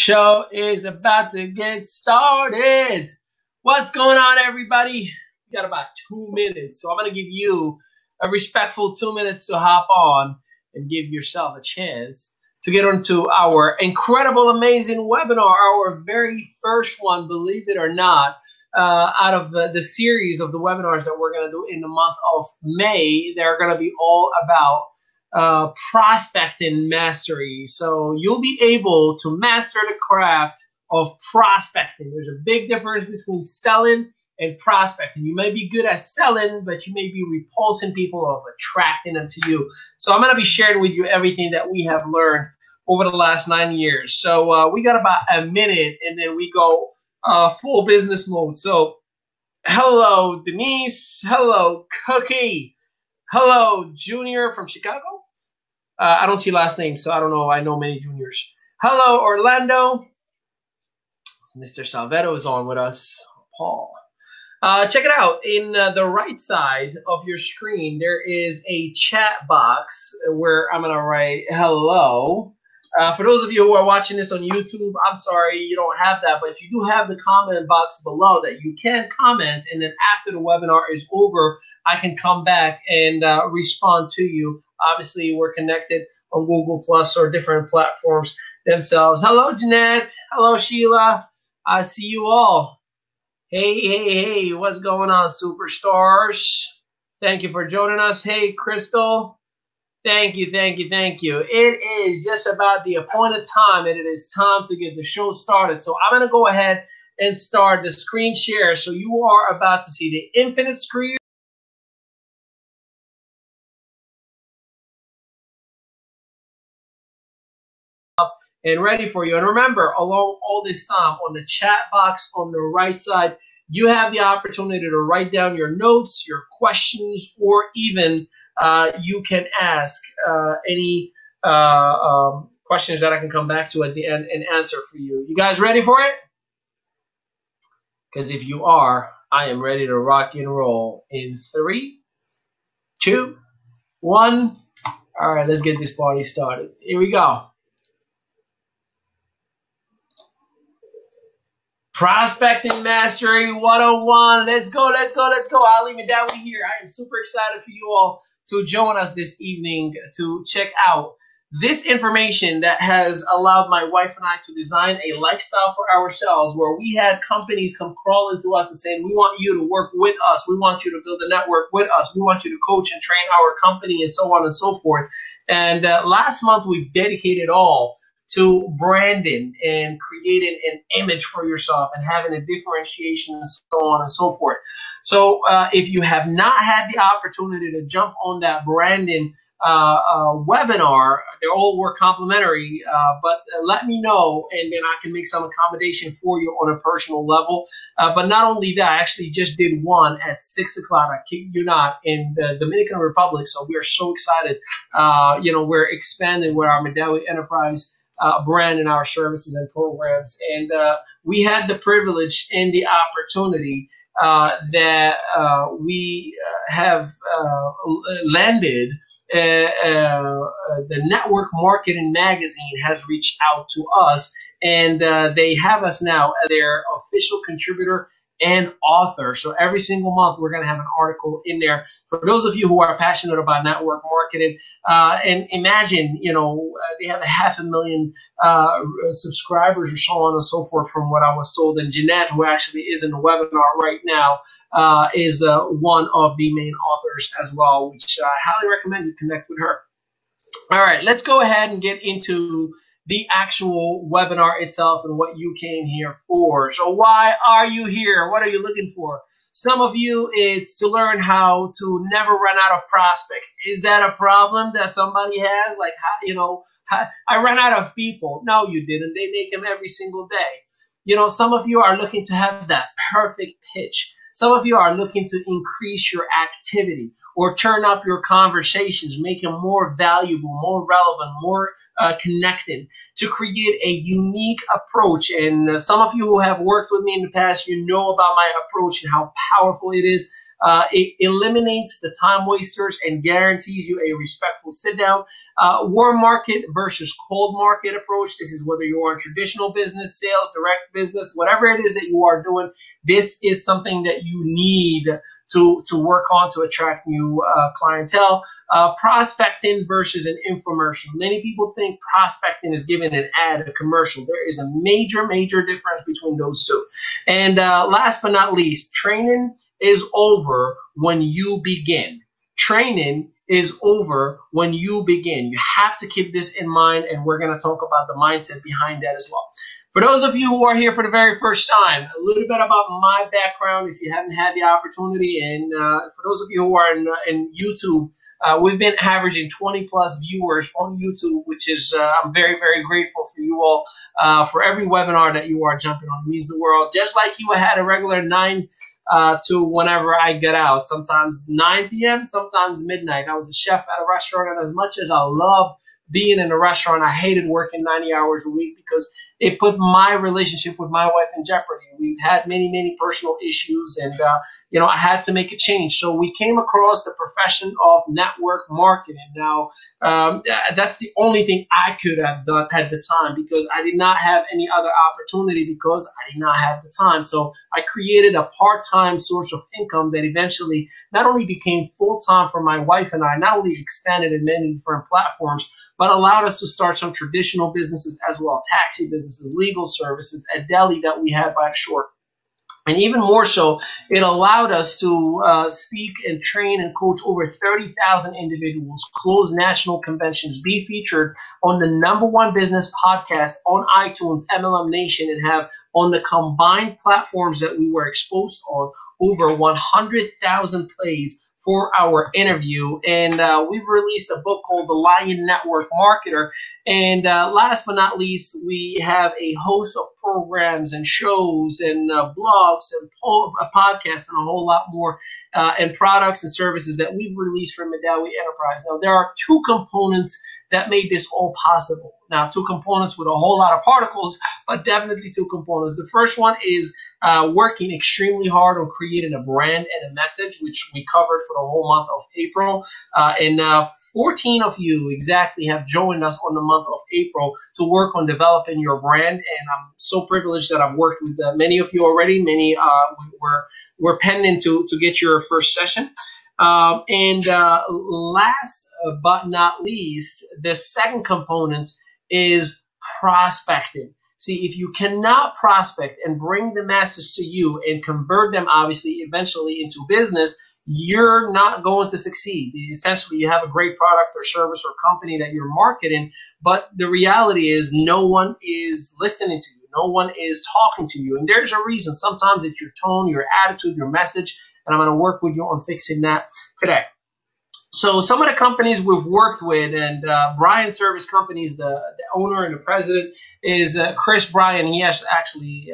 Show is about to get started. What's going on, everybody? We got about 2 minutes, so I'm going to give you a respectful 2 minutes to hop on and give yourself a chance to get onto our incredible, amazing webinar, our very first one, believe it or not, out of the series of the webinars that we're going to do in the month of May. They're going to be all about prospecting mastery. So you'll be able to master the craft of prospecting. There's a big difference between selling and prospecting. You may be good at selling, but you may be repulsing people or attracting them to you. So I'm going to be sharing with you everything that we have learned over the last 9 years. So we got about a minute and then we go full business mode. So hello, Denise. Hello, Cookie. Hello, Junior from Chicago. I don't see last name, so I don't know. I know many juniors. Hello, Orlando. Mr. Salvetto is on with us. Paul. Check it out. In the right side of your screen, there is a chat box where I'm going to write hello. For those of you who are watching this on YouTube, I'm sorry you don't have that, but if you do have the comment box below that you can comment, and then after the webinar is over, I can come back and respond to you. Obviously, we're connected on Google Plus or different platforms themselves. Hello, Jeanette. Hello, Sheila. I see you all. Hey, what's going on, superstars? Thank you for joining us. Hey, Crystal. Thank you. It is just about the appointed time, and it is time to get the show started. So I'm going to go ahead and start the screen share. So you are about to see the infinite screen. And ready for you. And remember, along all this time, on the chat box on the right side, you have the opportunity to write down your notes, your questions, or even you can ask any questions that I can come back to at the end and answer for you. You guys ready for it? Because if you are, I am ready to rock and roll in 3, 2, 1. All right, let's get this party started. Here we go. Prospecting Mastery 101. Let's go. I'll leave it that way here. I am super excited for you all to join us this evening to check out this information that has allowed my wife and I to design a lifestyle for ourselves where we had companies come crawling to us and saying, we want you to work with us. We want you to build a network with us. We want you to coach and train our company and so on and so forth. And last month, we've dedicated all to branding and creating an image for yourself and having a differentiation and so on and so forth. So if you have not had the opportunity to jump on that branding webinar, they all were complimentary, but let me know and then I can make some accommodation for you on a personal level. But not only that, I actually just did one at 6 o'clock, I kid you not, in the Dominican Republic. So we are so excited. We're expanding with our Medallion Enterprise brand and our services and programs. And we had the privilege and the opportunity that we have landed. The Network Marketing Magazine has reached out to us, and they have us now as their official contributor and author. So every single month we're going to have an article in there for those of you who are passionate about network marketing. And imagine, they have 500,000 subscribers or so on and so forth from what I was told. And Jeanette, who actually is in the webinar right now, is one of the main authors as well, which I highly recommend you connect with her. All right, let's go ahead and get into the actual webinar itself and what you came here for. So why are you here? What are you looking for? Some of you, it's to learn how to never run out of prospects. Is that a problem that somebody has? Like, I ran out of people. No, you didn't. They make them every single day. Some of you are looking to have that perfect pitch. Some of you are looking to increase your activity or turn up your conversations, make them more valuable, more relevant, more connected, to create a unique approach. And some of you who have worked with me in the past, you know about my approach and how powerful it is. It eliminates the time wasters and guarantees you a respectful sit down. Warm market versus cold market approach. This is whether you are in traditional business, sales, direct business, whatever it is that you are doing. This is something that you need to work on to attract new clientele. Prospecting versus an infomercial. Many people think prospecting is giving an ad, a commercial. There is a major, major difference between those two. And last but not least, training is over when you begin. Training is over when you begin. You have to keep this in mind, and we're going to talk about the mindset behind that as well. For those of you who are here for the very first time, a little bit about my background if you haven't had the opportunity. And for those of you who are in YouTube, we've been averaging 20 plus viewers on YouTube, which is I'm very, very grateful for you all for every webinar that you are jumping on. It means the world. Just like you had a regular 9 to whenever I get out, sometimes 9 p.m., sometimes midnight. I was a chef at a restaurant, and as much as I love being in a restaurant, I hated working 90 hours a week because it put my relationship with my wife in jeopardy. We've had many, many personal issues, and I had to make a change. So we came across the profession of network marketing. Now, that's the only thing I could have done at the time because I did not have any other opportunity because I did not have the time. So I created a part-time source of income that eventually not only became full-time for my wife and I, not only expanded in many different platforms, but allowed us to start some traditional businesses as well, taxi businesses, legal services, a deli that we had by the shore. And even more so, it allowed us to speak and train and coach over 30,000 individuals, close national conventions, be featured on the #1 business podcast on iTunes, MLM Nation, and have on the combined platforms that we were exposed on over 100,000 plays for our interview. And we've released a book called The Lion Network Marketer. And last but not least, we have a host of programs and shows and blogs and podcasts and a whole lot more and products and services that we've released from Madawi Enterprise. Now, there are 2 components that made this all possible. Now, 2 components with a whole lot of particles, but definitely 2 components. The first one is working extremely hard on creating a brand and a message, which we covered for the whole month of April. And 14 of you exactly have joined us on the month of April to work on developing your brand. And I'm so privileged that I've worked with many of you already. Many were pending to get your first session. Last but not least, the second component is prospecting. See, if you cannot prospect and bring the masses to you and convert them, obviously, eventually into business, you're not going to succeed. Essentially, you have a great product or service or company that you're marketing, but the reality is no one is listening to you. No one is talking to you. And there's a reason. Sometimes it's your tone, your attitude, your message, and I'm going to work with you on fixing that today. So some of the companies we've worked with, and Bryan Service Companies, the owner and the president is Chris Bryan. He actually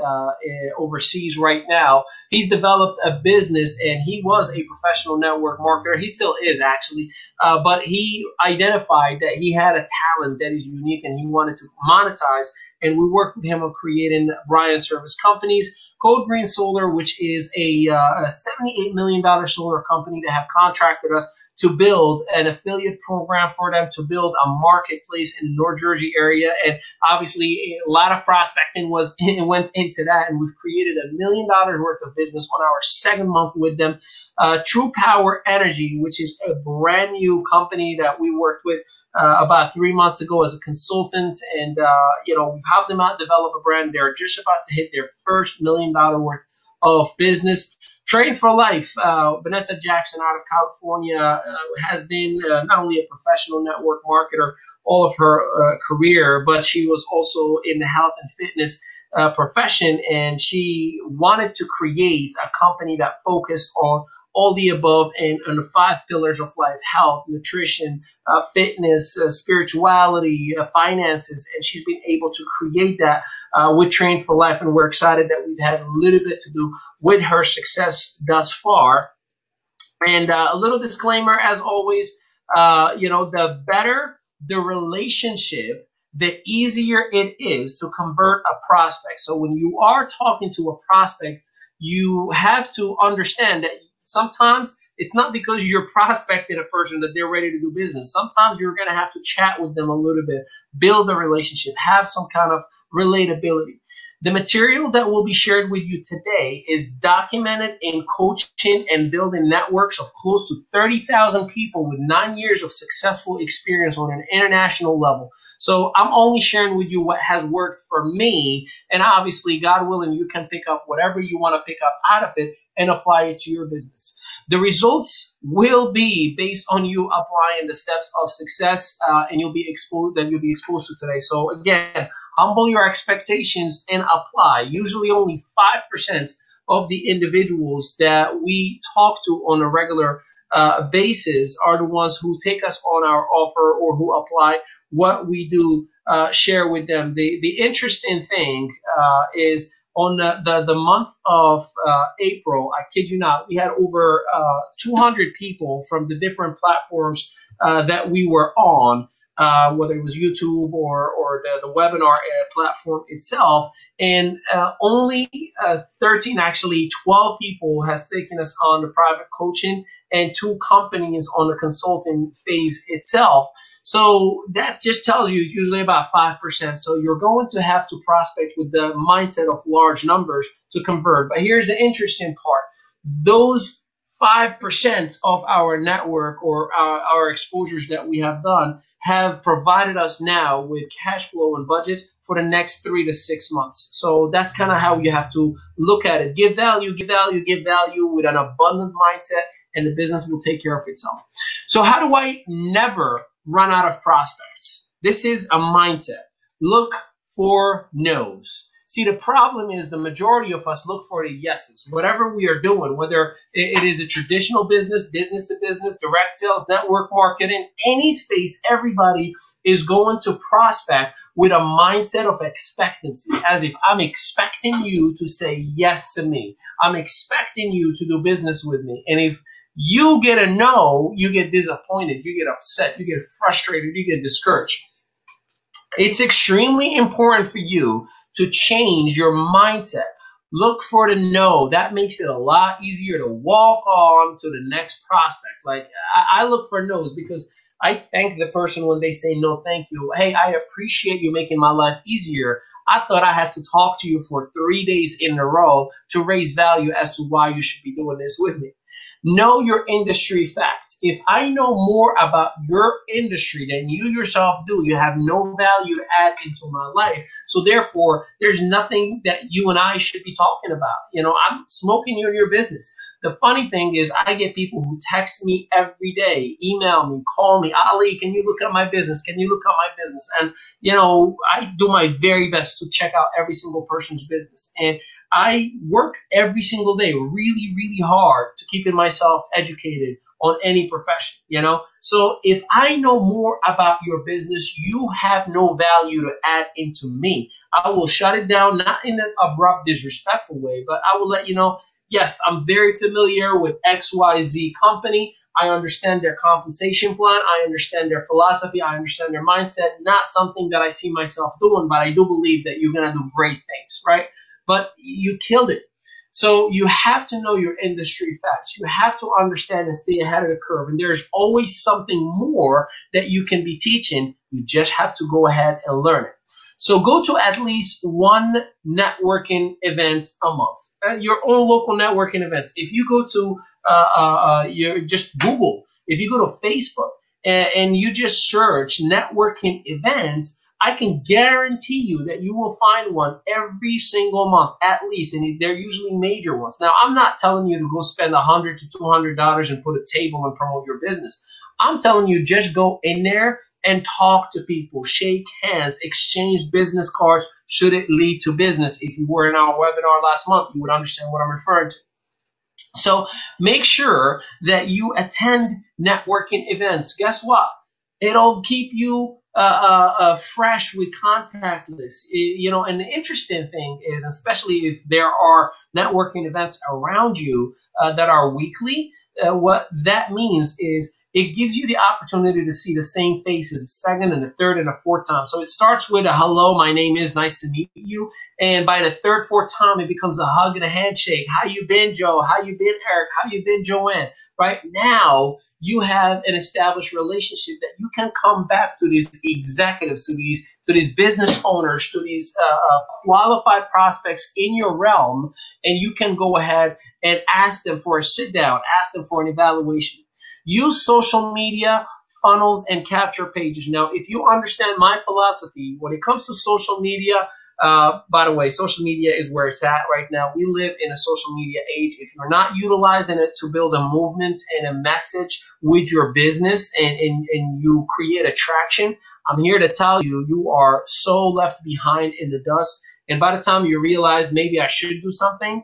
overseas right now. He's developed a business, and he was a professional network marketer. He still is, actually, but he identified that he had a talent that is unique, and he wanted to monetize. And we worked with him on creating Bryan Service Companies, Code Green Solar, which is a $78 million solar company that have contracted us to build an affiliate program for them, to build a marketplace in the North Jersey area. And obviously, a lot of prospecting went into that, and we've created $1 million worth of business on our second month with them. True Power Energy, which is a brand new company that we worked with about 3 months ago as a consultant, and we've helped them out develop a brand. They're just about to hit their first $1 million worth of business. Trade for Life, Vanessa Jackson out of California has been not only a professional network marketer all of her career, but she was also in the health and fitness profession, and she wanted to create a company that focused on all the above, and on the 5 pillars of life: health, nutrition, fitness, spirituality, finances. And she's been able to create that with Train for Life. And we're excited that we've had a little bit to do with her success thus far. And a little disclaimer, as always, the better the relationship, the easier it is to convert a prospect. So when you are talking to a prospect, you have to understand that sometimes it's not because you're prospecting a person that they're ready to do business. Sometimes you're going to have to chat with them a little bit, build a relationship, have some kind of relatability. The material that will be shared with you today is documented in coaching and building networks of close to 30,000 people with 9 years of successful experience on an international level. So I'm only sharing with you what has worked for me, and obviously, God willing, you can pick up whatever you want to pick up out of it and apply it to your business. The results will be based on you applying the steps of success, and you'll be exposed to today. So again, humble your expectations and apply. Usually only 5% of the individuals that we talk to on a regular basis are the ones who take us on our offer or who apply what we do share with them. The interesting thing is on the month of April, I kid you not, we had over 200 people from the different platforms that we were on, whether it was YouTube or the webinar platform itself. And only 12 people has taken us on the private coaching, and 2 companies on the consulting phase itself. So that just tells you it's usually about 5%. So you're going to have to prospect with the mindset of large numbers to convert. But here's the interesting part. Those 5% of our network or our exposures that we have done have provided us now with cash flow and budget for the next 3 to 6 months. So that's kind of how you have to look at it. Give value, give value, give value with an abundant mindset, and the business will take care of itself. So how do I never run out of prospects? This is a mindset. Look for no's. See, the problem is the majority of us look for the yeses. Whatever we are doing, whether it is a traditional business, business to business, direct sales, network marketing, any space, everybody is going to prospect with a mindset of expectancy, as if I'm expecting you to say yes to me. I'm expecting you to do business with me. And if you get a no, you get disappointed, you get upset, you get frustrated, you get discouraged. It's extremely important for you to change your mindset. Look for the no. That makes it a lot easier to walk on to the next prospect. Like, I look for no's because I thank the person when they say no, thank you. Hey, I appreciate you making my life easier. I thought I had to talk to you for 3 days in a row to raise value as to why you should be doing this with me. Know your industry facts. If I know more about your industry than you yourself do, you have no value to add into my life. So therefore, there's nothing that you and I should be talking about. You know, I'm smoking you in your business. The funny thing is I get people who text me every day, email me, call me, Ali, can you look at my business? Can you look at my business? And, you know, I do my very best to check out every single person's business. And I work every single day really, really hard to keeping myself educated on any profession, you know? So if I know more about your business, you have no value to add into me. I will shut it down, not in an abrupt, disrespectful way, but I will let you know, yes, I'm very familiar with XYZ company. I understand their compensation plan. I understand their philosophy. I understand their mindset. Not something that I see myself doing, but I do believe that you're going to do great things, right? But you killed it. So you have to know your industry facts. You have to understand and stay ahead of the curve. And there's always something more that you can be teaching. You just have to go ahead and learn it. So go to at least one networking event a month. Your own local networking events. If you go to just Google, if you go to Facebook and you just search networking events, I can guarantee you that you will find one every single month, at least, and they're usually major ones. Now, I'm not telling you to go spend $100 to $200 and put a table and promote your business. I'm telling you, just go in there and talk to people, shake hands, exchange business cards should it lead to business. If you were in our webinar last month, you would understand what I'm referring to. So make sure that you attend networking events. Guess what? It'll keep you fresh with contact lists. And the interesting thing is, especially if there are networking events around you that are weekly, what that means is it gives you the opportunity to see the same faces a second and a third and a fourth time. So it starts with a hello, my name is, nice to meet you. And by the third, fourth time, it becomes a hug and a handshake. How you been, Joe? How you been, Eric? How you been, Joanne? Right now, you have an established relationship that you can come back to these executives, to these business owners, to these qualified prospects in your realm, and you can go ahead and ask them for a sit down, ask them for an evaluation. Use social media, funnels, and capture pages. Now, if you understand my philosophy, when it comes to social media, by the way, social media is where it's at right now. We live in a social media age. If you're not utilizing it to build a movement and a message with your business and you create attraction, I'm here to tell you, you are so left behind in the dust. And by the time you realize maybe I should do something,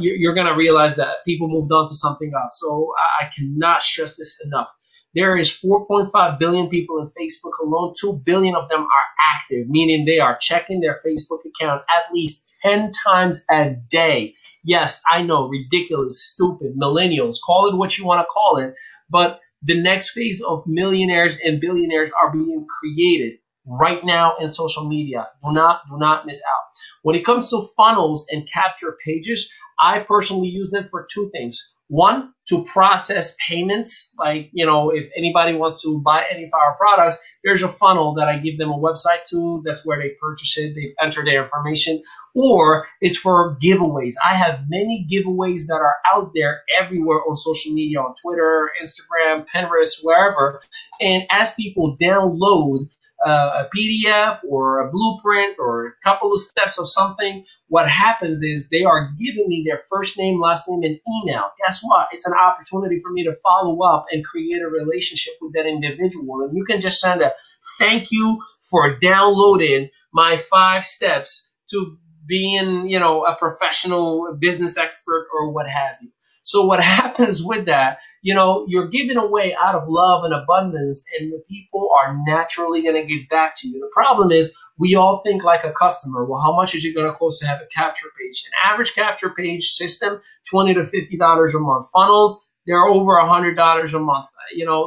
you're going to realize that people moved on to something else. So I cannot stress this enough. There is 4.5 billion people in Facebook alone. 2 billion of them are active, meaning they are checking their Facebook account at least 10 times a day. Yes, I know, ridiculous, stupid, millennials, call it what you want to call it. But the next phase of millionaires and billionaires are being created right now in social media. Do not miss out. When it comes to funnels and capture pages, I personally use them for two things. One, to process payments. Like, if anybody wants to buy any of our products, there's a funnel that I give them a website to. That's where they purchase it. They enter their information. Or it's for giveaways. I have many giveaways that are out there everywhere on social media, on Twitter, Instagram, Pinterest, wherever. And as people download a PDF or a blueprint or a couple of steps of something, what happens is they are giving me their first name, last name, and email. Guess what? It's an opportunity for me to follow up and create a relationship with that individual. And you can just send a thank you for downloading my 5 steps to being, a professional business expert or what have you. So what happens with that, you're giving away out of love and abundance, and the people are naturally going to give back to you. The problem is we all think like a customer. Well, how much is it going to cost to have a capture page? An average capture page system, $20 to $50 a month. Funnels, they're over $100 a month.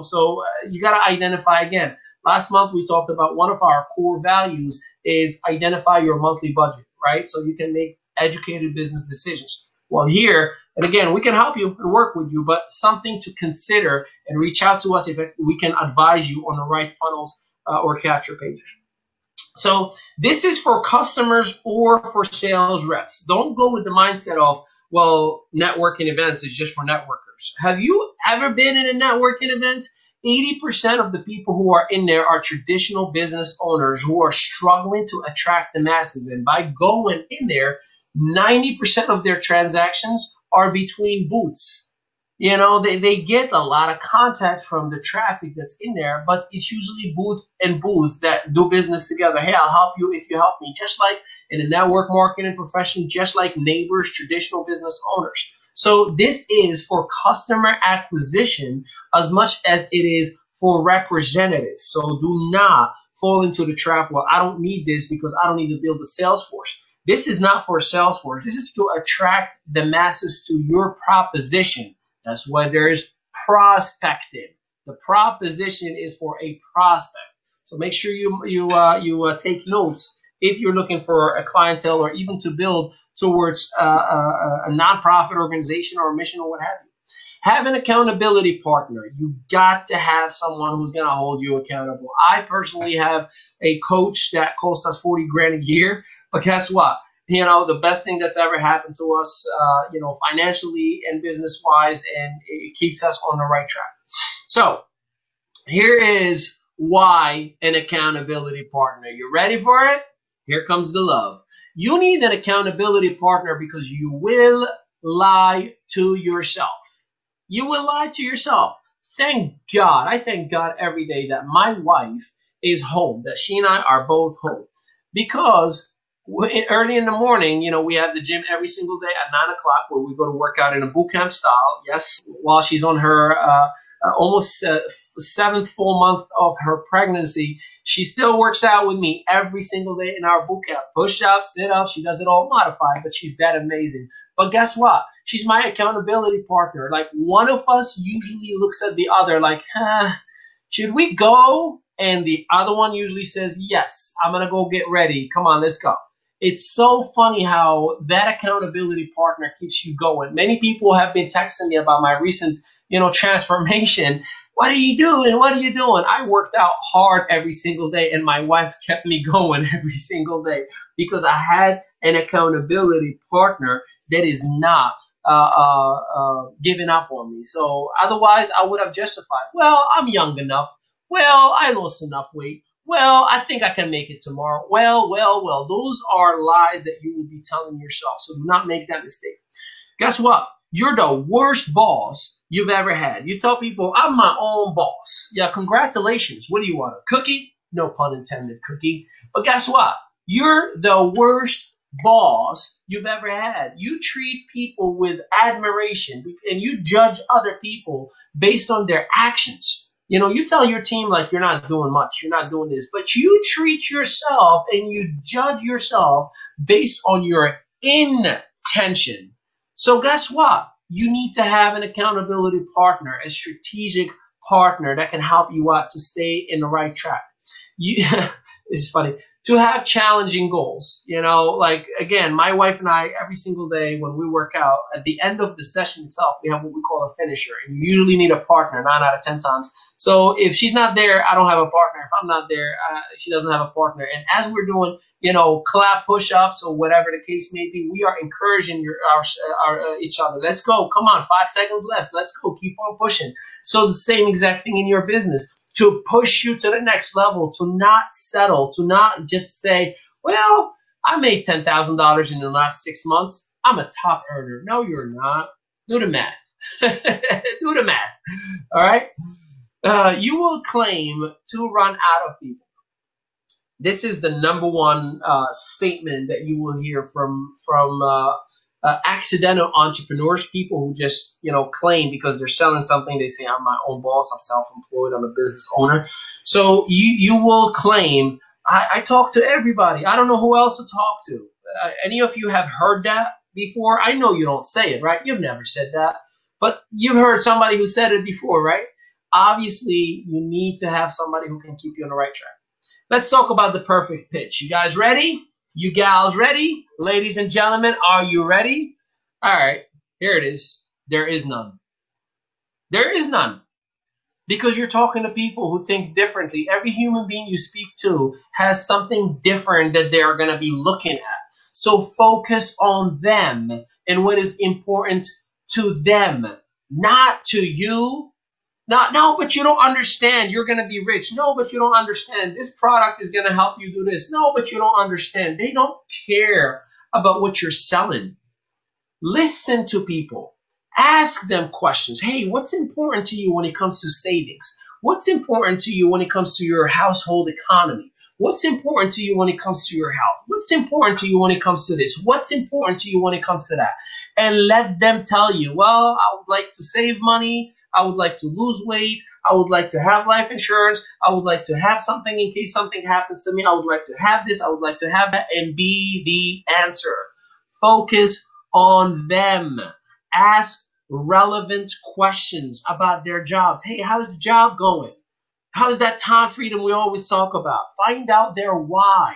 So you got to identify again. Last month we talked about one of our core values is identify your monthly budget, right? So you can make educated business decisions. Well, here, and again, we can help you and work with you, but something to consider, and reach out to us if we can advise you on the right funnels or capture pages. So this is for customers or for sales reps. Don't go with the mindset of, well, networking events is just for networkers. Have you ever been in a networking event? 80% of the people who are in there are traditional business owners who are struggling to attract the masses. And by going in there, 90% of their transactions are between booths. They get a lot of contacts from the traffic that's in there, but it's usually booths that do business together. Hey, I'll help you if you help me. Just like in the network marketing profession, just like neighbors, traditional business owners. So this is for customer acquisition as much as it is for representatives. So do not fall into the trap, well, I don't need this because I don't need to build a sales force. This is not for sales force. This is to attract the masses to your proposition. That's why there is prospecting. The proposition is for a prospect. So make sure you take notes if you're looking for a clientele or even to build towards a nonprofit organization or a mission or what have you. Have an accountability partner. You got to have someone who's going to hold you accountable. I personally have a coach that costs us 40 grand a year, but guess what? The best thing that's ever happened to us, financially and business wise, and it keeps us on the right track. So here is why an accountability partner. You ready for it? Here comes the love. You need an accountability partner because you will lie to yourself. You will lie to yourself. Thank God. I thank God every day that my wife is home, that she and I are both home. Because early in the morning, we have the gym every single day at 9 o'clock where we go to work out in a boot camp style. Yes, while she's on her almost seventh full month of her pregnancy, she still works out with me every single day in our boot camp. Push-ups, sit-ups, she does it all modified, but she's that amazing. But guess what? She's my accountability partner. Like, one of us usually looks at the other like, should we go? And the other one usually says, yes, I'm going to go get ready. Come on, let's go. It's so funny how that accountability partner keeps you going. Many people have been texting me about my recent, transformation. What are you doing? What are you doing? I worked out hard every single day, and my wife kept me going every single day because I had an accountability partner that is not giving up on me. So otherwise, I would have justified, well, I'm young enough. Well, I lost enough weight. Well, I think I can make it tomorrow. Well. Those are lies that you will be telling yourself. So do not make that mistake. Guess what? You're the worst boss you've ever had. You tell people, I'm my own boss. Yeah, congratulations. What do you want? A cookie? No pun intended, cookie. But guess what? You're the worst boss you've ever had. You treat people with admiration and you judge other people based on their actions. You tell your team, like, you're not doing much, you're not doing this, but you treat yourself and you judge yourself based on your intention. So guess what? You need to have an accountability partner, a strategic partner that can help you out to stay in the right track. It's funny to have challenging goals. Like, again, my wife and I, every single day when we work out, at the end of the session itself, we have what we call a finisher. And you usually need a partner 9 out of 10 times. So if she's not there, I don't have a partner. If I'm not there, she doesn't have a partner. And as we're doing, clap push-ups or whatever the case may be, we are encouraging each other. Let's go. Come on, 5 seconds less. Let's go. Keep on pushing. So the same exact thing in your business. To push you to the next level, to not settle, to not just say, well, I made $10,000 in the last 6 months. I'm a top earner. No, you're not. Do the math. Do the math. All right? You will claim to run out of people. This is the number one statement that you will hear from accidental entrepreneurs, people who just, claim because they're selling something. They say, I'm my own boss, I'm self-employed, I'm a business owner. So you will claim, I talk to everybody. I don't know who else to talk to. Any of you have heard that before? I know you don't say it, right? You've never said that, but you've heard somebody who said it before, right? Obviously, you need to have somebody who can keep you on the right track. Let's talk about the perfect pitch. You guys ready? You gals ready? Ladies and gentlemen, are you ready? All right, here it is. There is none. There is none. Because you're talking to people who think differently. Every human being you speak to has something different that they're going to be looking at. So focus on them and what is important to them, not to you. No, but you don't understand. You're going to be rich. No, but you don't understand. This product is going to help you do this. No, but you don't understand. They don't care about what you're selling. Listen to people. Ask them questions. Hey, what's important to you when it comes to savings? What's important to you when it comes to your household economy? What's important to you when it comes to your health? What's important to you when it comes to this? What's important to you when it comes to that? And let them tell you, well, I would like to save money. I would like to lose weight. I would like to have life insurance. I would like to have something in case something happens to me. I would like to have this. I would like to have that. And be the answer. Focus on them. Ask relevant questions about their jobs. Hey, how's the job going? How's that time freedom we always talk about? Find out their why.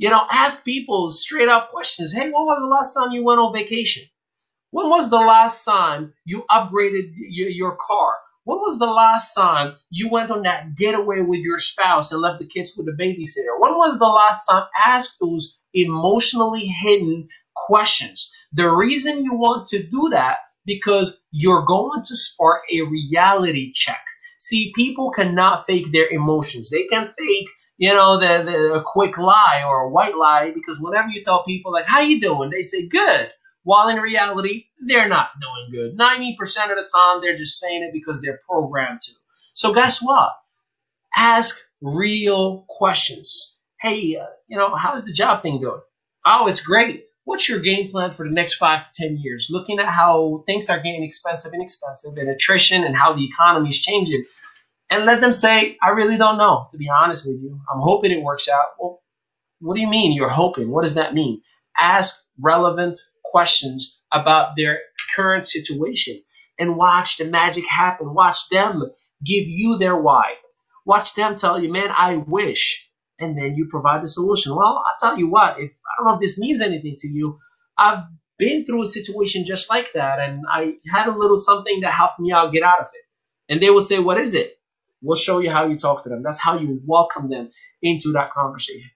Ask people straight up questions. Hey, when was the last time you went on vacation? When was the last time you upgraded your car? When was the last time you went on that getaway with your spouse and left the kids with the babysitter? When was the last time? Ask those emotionally hidden questions. The reason you want to do that, because you're going to spark a reality check. See, people cannot fake their emotions. They can fake, a quick lie or a white lie, because whenever you tell people, like, how you doing? They say, good. While in reality, they're not doing good. 90% of the time, they're just saying it because they're programmed to. So guess what? Ask real questions. Hey, how's the job thing going? Oh, it's great. What's your game plan for the next 5 to 10 years? Looking at how things are getting expensive and expensive, and attrition, and how the economy is changing, and let them say, "I really don't know." To be honest with you, I'm hoping it works out. Well, what do you mean you're hoping? What does that mean? Ask relevant questions about their current situation and watch the magic happen. Watch them give you their why. Watch them tell you, "Man, I wish." And then you provide the solution. Well, I'll tell you what, if I don't know if this means anything to you, I've been through a situation just like that, and I had a little something that helped me out get out of it. And they will say, "What is it?" We'll show you how you talk to them. That's how you welcome them into that conversation.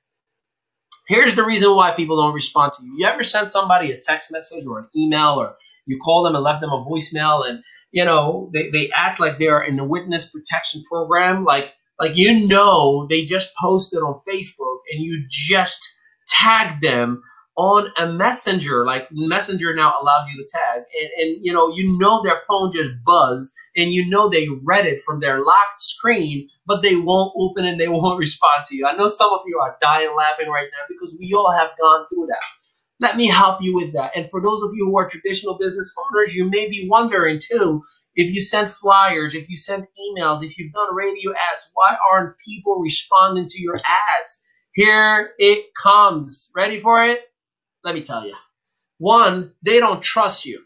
Here's the reason why people don't respond to you. You ever send somebody a text message or an email, or you call them and left them a voicemail, and they act like they are in the witness protection program, like they just posted on Facebook and you just tagged them on a messenger. Like Messenger now allows you to tag, and their phone just buzzed, and they read it from their locked screen, but they won't open and they won't respond to you. I know some of you are dying laughing right now because we all have gone through that. Let me help you with that. And for those of you who are traditional business owners, you may be wondering too, if you send flyers, if you send emails, if you've done radio ads, why aren't people responding to your ads? Here it comes. Ready for it? Let me tell you. One, they don't trust you.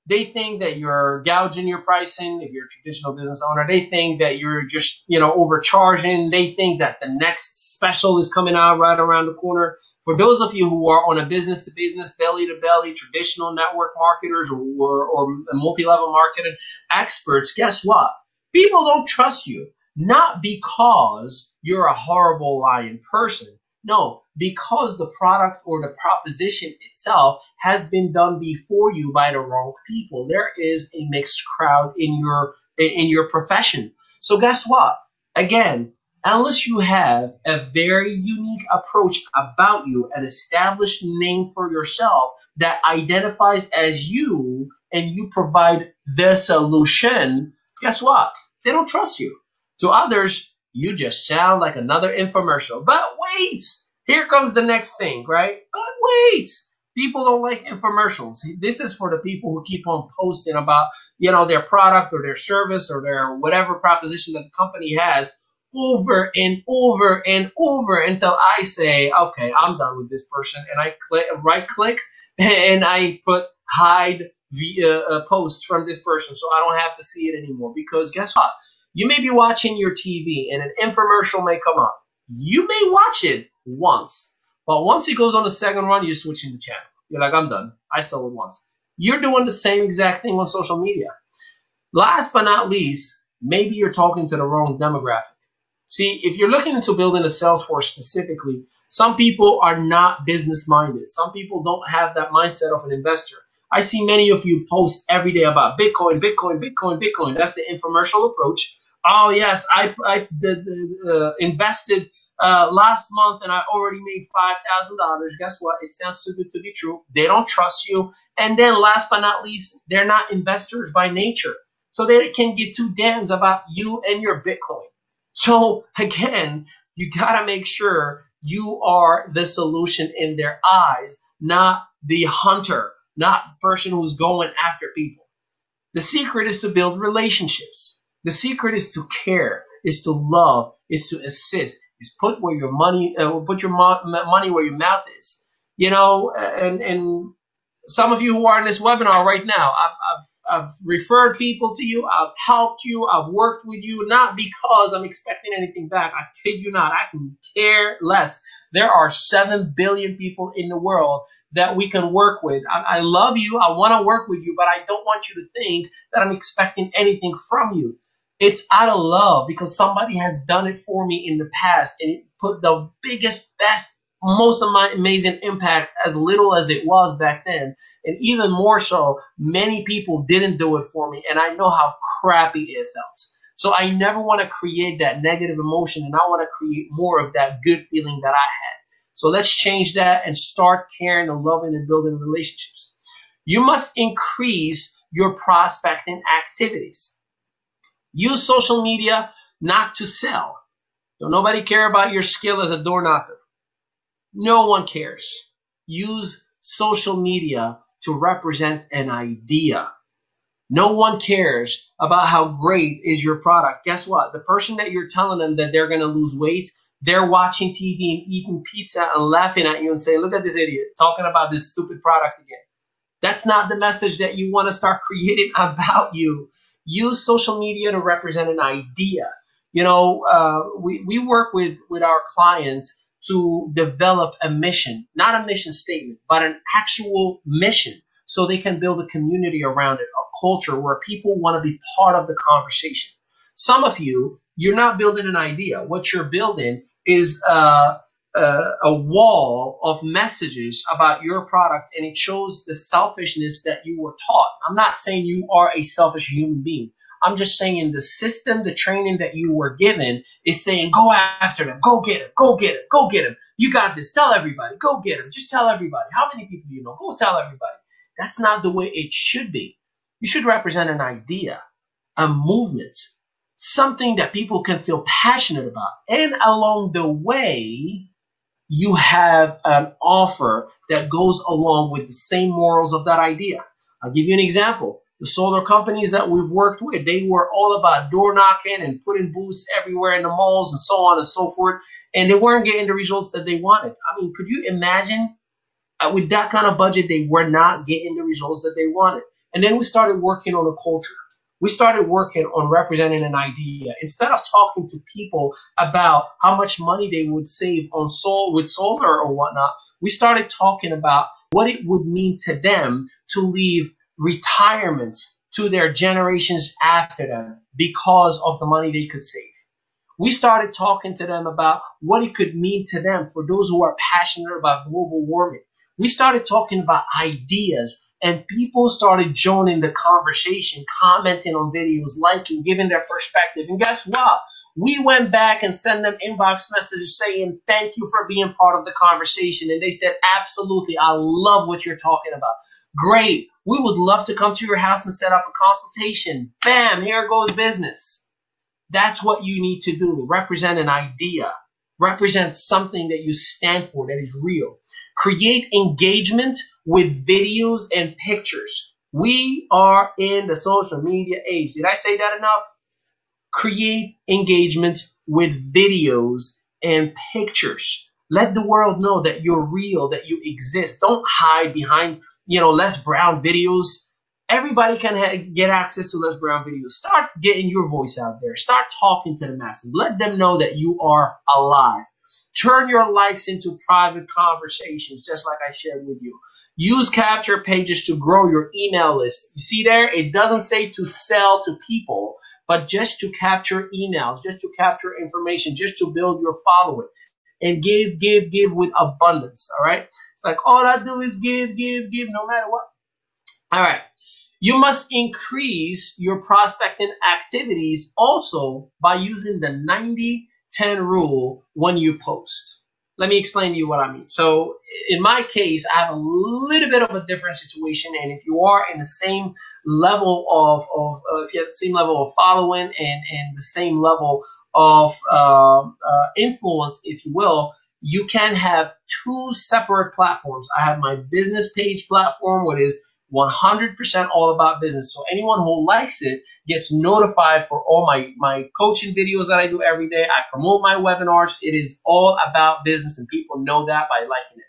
They think that you're gouging your pricing. If you're a traditional business owner, they think that you're just, overcharging. They think that the next special is coming out right around the corner. For those of you who are on a business-to-business, belly-to-belly, traditional network marketers or multi-level marketing experts, guess what? People don't trust you, not because you're a horrible lying person. No, because the product or the proposition itself has been done before you by the wrong people. There is a mixed crowd in your profession. So guess what? Again, unless you have a very unique approach about you, an established name for yourself that identifies as you, and you provide the solution, guess what? They don't trust you. To others, you just sound like another infomercial. But wait, here comes the next thing, right? But wait, people don't like infomercials. This is for the people who keep on posting about, their product or their service or their whatever proposition that the company has over and over and over until I say, okay, I'm done with this person. And I right click and I put hide the post from this person so I don't have to see it anymore. Because guess what? You may be watching your TV and an infomercial may come up. You may watch it once, but once it goes on the second run, you're switching the channel. You're like, I'm done. I saw it once. You're doing the same exact thing on social media. Last but not least, maybe you're talking to the wrong demographic. See, if you're looking into building a sales force specifically, some people are not business minded. Some people don't have that mindset of an investor. I see many of you post every day about Bitcoin, Bitcoin, Bitcoin, Bitcoin. That's the infomercial approach. Oh, yes, I invested last month and I already made $5,000. Guess what? It sounds too good to be true. They don't trust you. And then last but not least, they're not investors by nature. So they can give two damns about you and your Bitcoin. So again, you got to make sure you are the solution in their eyes, not the hunter, not the person who's going after people. The secret is to build relationships. The secret is to care, is to love, is to assist, is put your money where your mouth is. And some of you who are in this webinar right now, I've referred people to you, I've helped you, I've worked with you, not because I'm expecting anything back. I kid you not, I can care less. There are 7 billion people in the world that we can work with. I love you, I want to work with you, but I don't want you to think that I'm expecting anything from you. It's out of love because somebody has done it for me in the past and it put the biggest, best, most of my amazing impact as little as it was back then. And even more so, many people didn't do it for me. And I know how crappy it felt. So I never want to create that negative emotion, and I want to create more of that good feeling that I had. So let's change that and start caring and loving and building relationships. You must increase your prospecting activities. Use social media not to sell. Don't nobody care about your skill as a door knocker. No one cares. use social media to represent an idea. No one cares about how great is your product. Guess what? The person that you're telling them that they're going to lose weight, they're watching TV and eating pizza and laughing at you and saying, look at this idiot talking about this stupid product again. That's not the message that you want to start creating about you. Use social media to represent an idea. You know, we work with our clients to develop a mission, not a mission statement, but an actual mission, so they can build a community around it, a culture where people want to be part of the conversation. Some of you, you're not building an idea. What you're building is a wall of messages about your product, and it shows the selfishness that you were taught. I'm not saying you are a selfish human being. I'm just saying the system, the training that you were given is saying, go after them, go get him, go get him, go get him. You got this, tell everybody, go get him, just tell everybody. How many people do you know? Go tell everybody. That's not the way it should be. You should represent an idea, a movement, something that people can feel passionate about. And along the way, you have an offer that goes along with the same morals of that idea. I'll give you an example. The solar companies that we've worked with, they were all about door knocking and putting booths everywhere in the malls and so on and so forth. And they weren't getting the results that they wanted. I mean, could you imagine? With that kind of budget, they were not getting the results that they wanted. And then we started working on a culture. We started working on representing an idea. Instead of talking to people about how much money they would save on with solar or whatnot, we started talking about what it would mean to them to leave retirement to their generations after them because of the money they could save. We started talking to them about what it could mean to them for those who are passionate about global warming. We started talking about ideas, and people started joining the conversation, commenting on videos, liking, giving their perspective. And guess what? We went back and sent them inbox messages saying, thank you for being part of the conversation. And they said, absolutely, I love what you're talking about. Great. We would love to come to your house and set up a consultation. Bam, here goes business. That's what you need to do. Represent an idea. Represent something that you stand for, that is real. Create engagement with videos and pictures. We are in the social media age. Did I say that enough? Create engagement with videos and pictures. Let the world know that you're real, that you exist. Don't hide behind, Les Brown videos. Everybody can get access to Les Brown videos. Start getting your voice out there. Start talking to the masses. Let them know that you are alive. Turn your likes into private conversations, just like I shared with you. Use capture pages to grow your email list. You see there, it doesn't say to sell to people, but just to capture emails, just to capture information, just to build your following. And give with abundance, all right? It's like all I do is give, no matter what. All right. You must increase your prospecting activities also by using the 90-10 rule when you post. Let me explain to you what I mean. So in my case, I have a little bit of a different situation. And if you are in the same level if you have the same level of following and the same level of influence, if you will, you can have two separate platforms. I have my business page platform, what is 100% all about business. So anyone who likes it gets notified for all my coaching videos that I do every day. I promote my webinars. It is all about business, and people know that by liking it.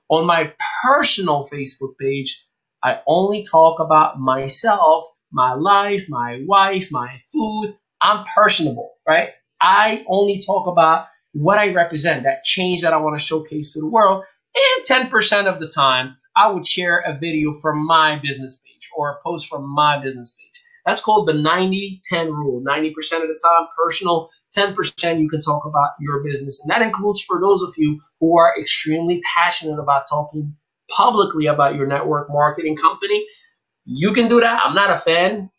On my personal Facebook page, I only talk about myself, my life, my wife, my food. I'm personable, right? I only talk about what I represent, that change that I want to showcase to the world. And 10% of the time, I would share a video from my business page or a post from my business page. That's called the 90-10 rule. 90% of the time personal, 10% you can talk about your business. And that includes for those of you who are extremely passionate about talking publicly about your network marketing company. You can do that. I'm not a fan.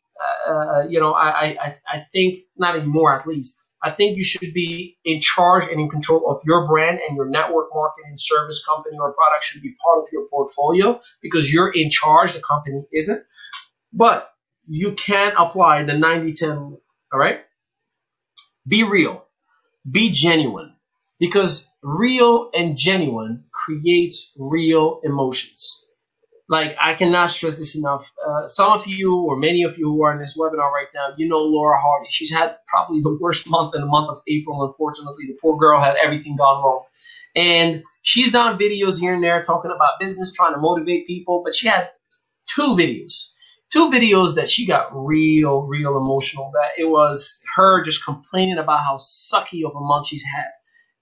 I think, not anymore at least, I think you should be in charge and in control of your brand, and your network marketing service company or product should be part of your portfolio because you're in charge. The company isn't. But you can apply the 90-10 rule, all right? Be real. Be genuine. because real and genuine creates real emotions. Like, I cannot stress this enough. Some of you, or many of you who are in this webinar right now, you know Laura Hardy. She's had probably the worst month in the month of April. Unfortunately, the poor girl had everything gone wrong. And she's done videos here and there talking about business, trying to motivate people. But she had two videos that she got real emotional. That it was her just complaining about how sucky of a month she's had.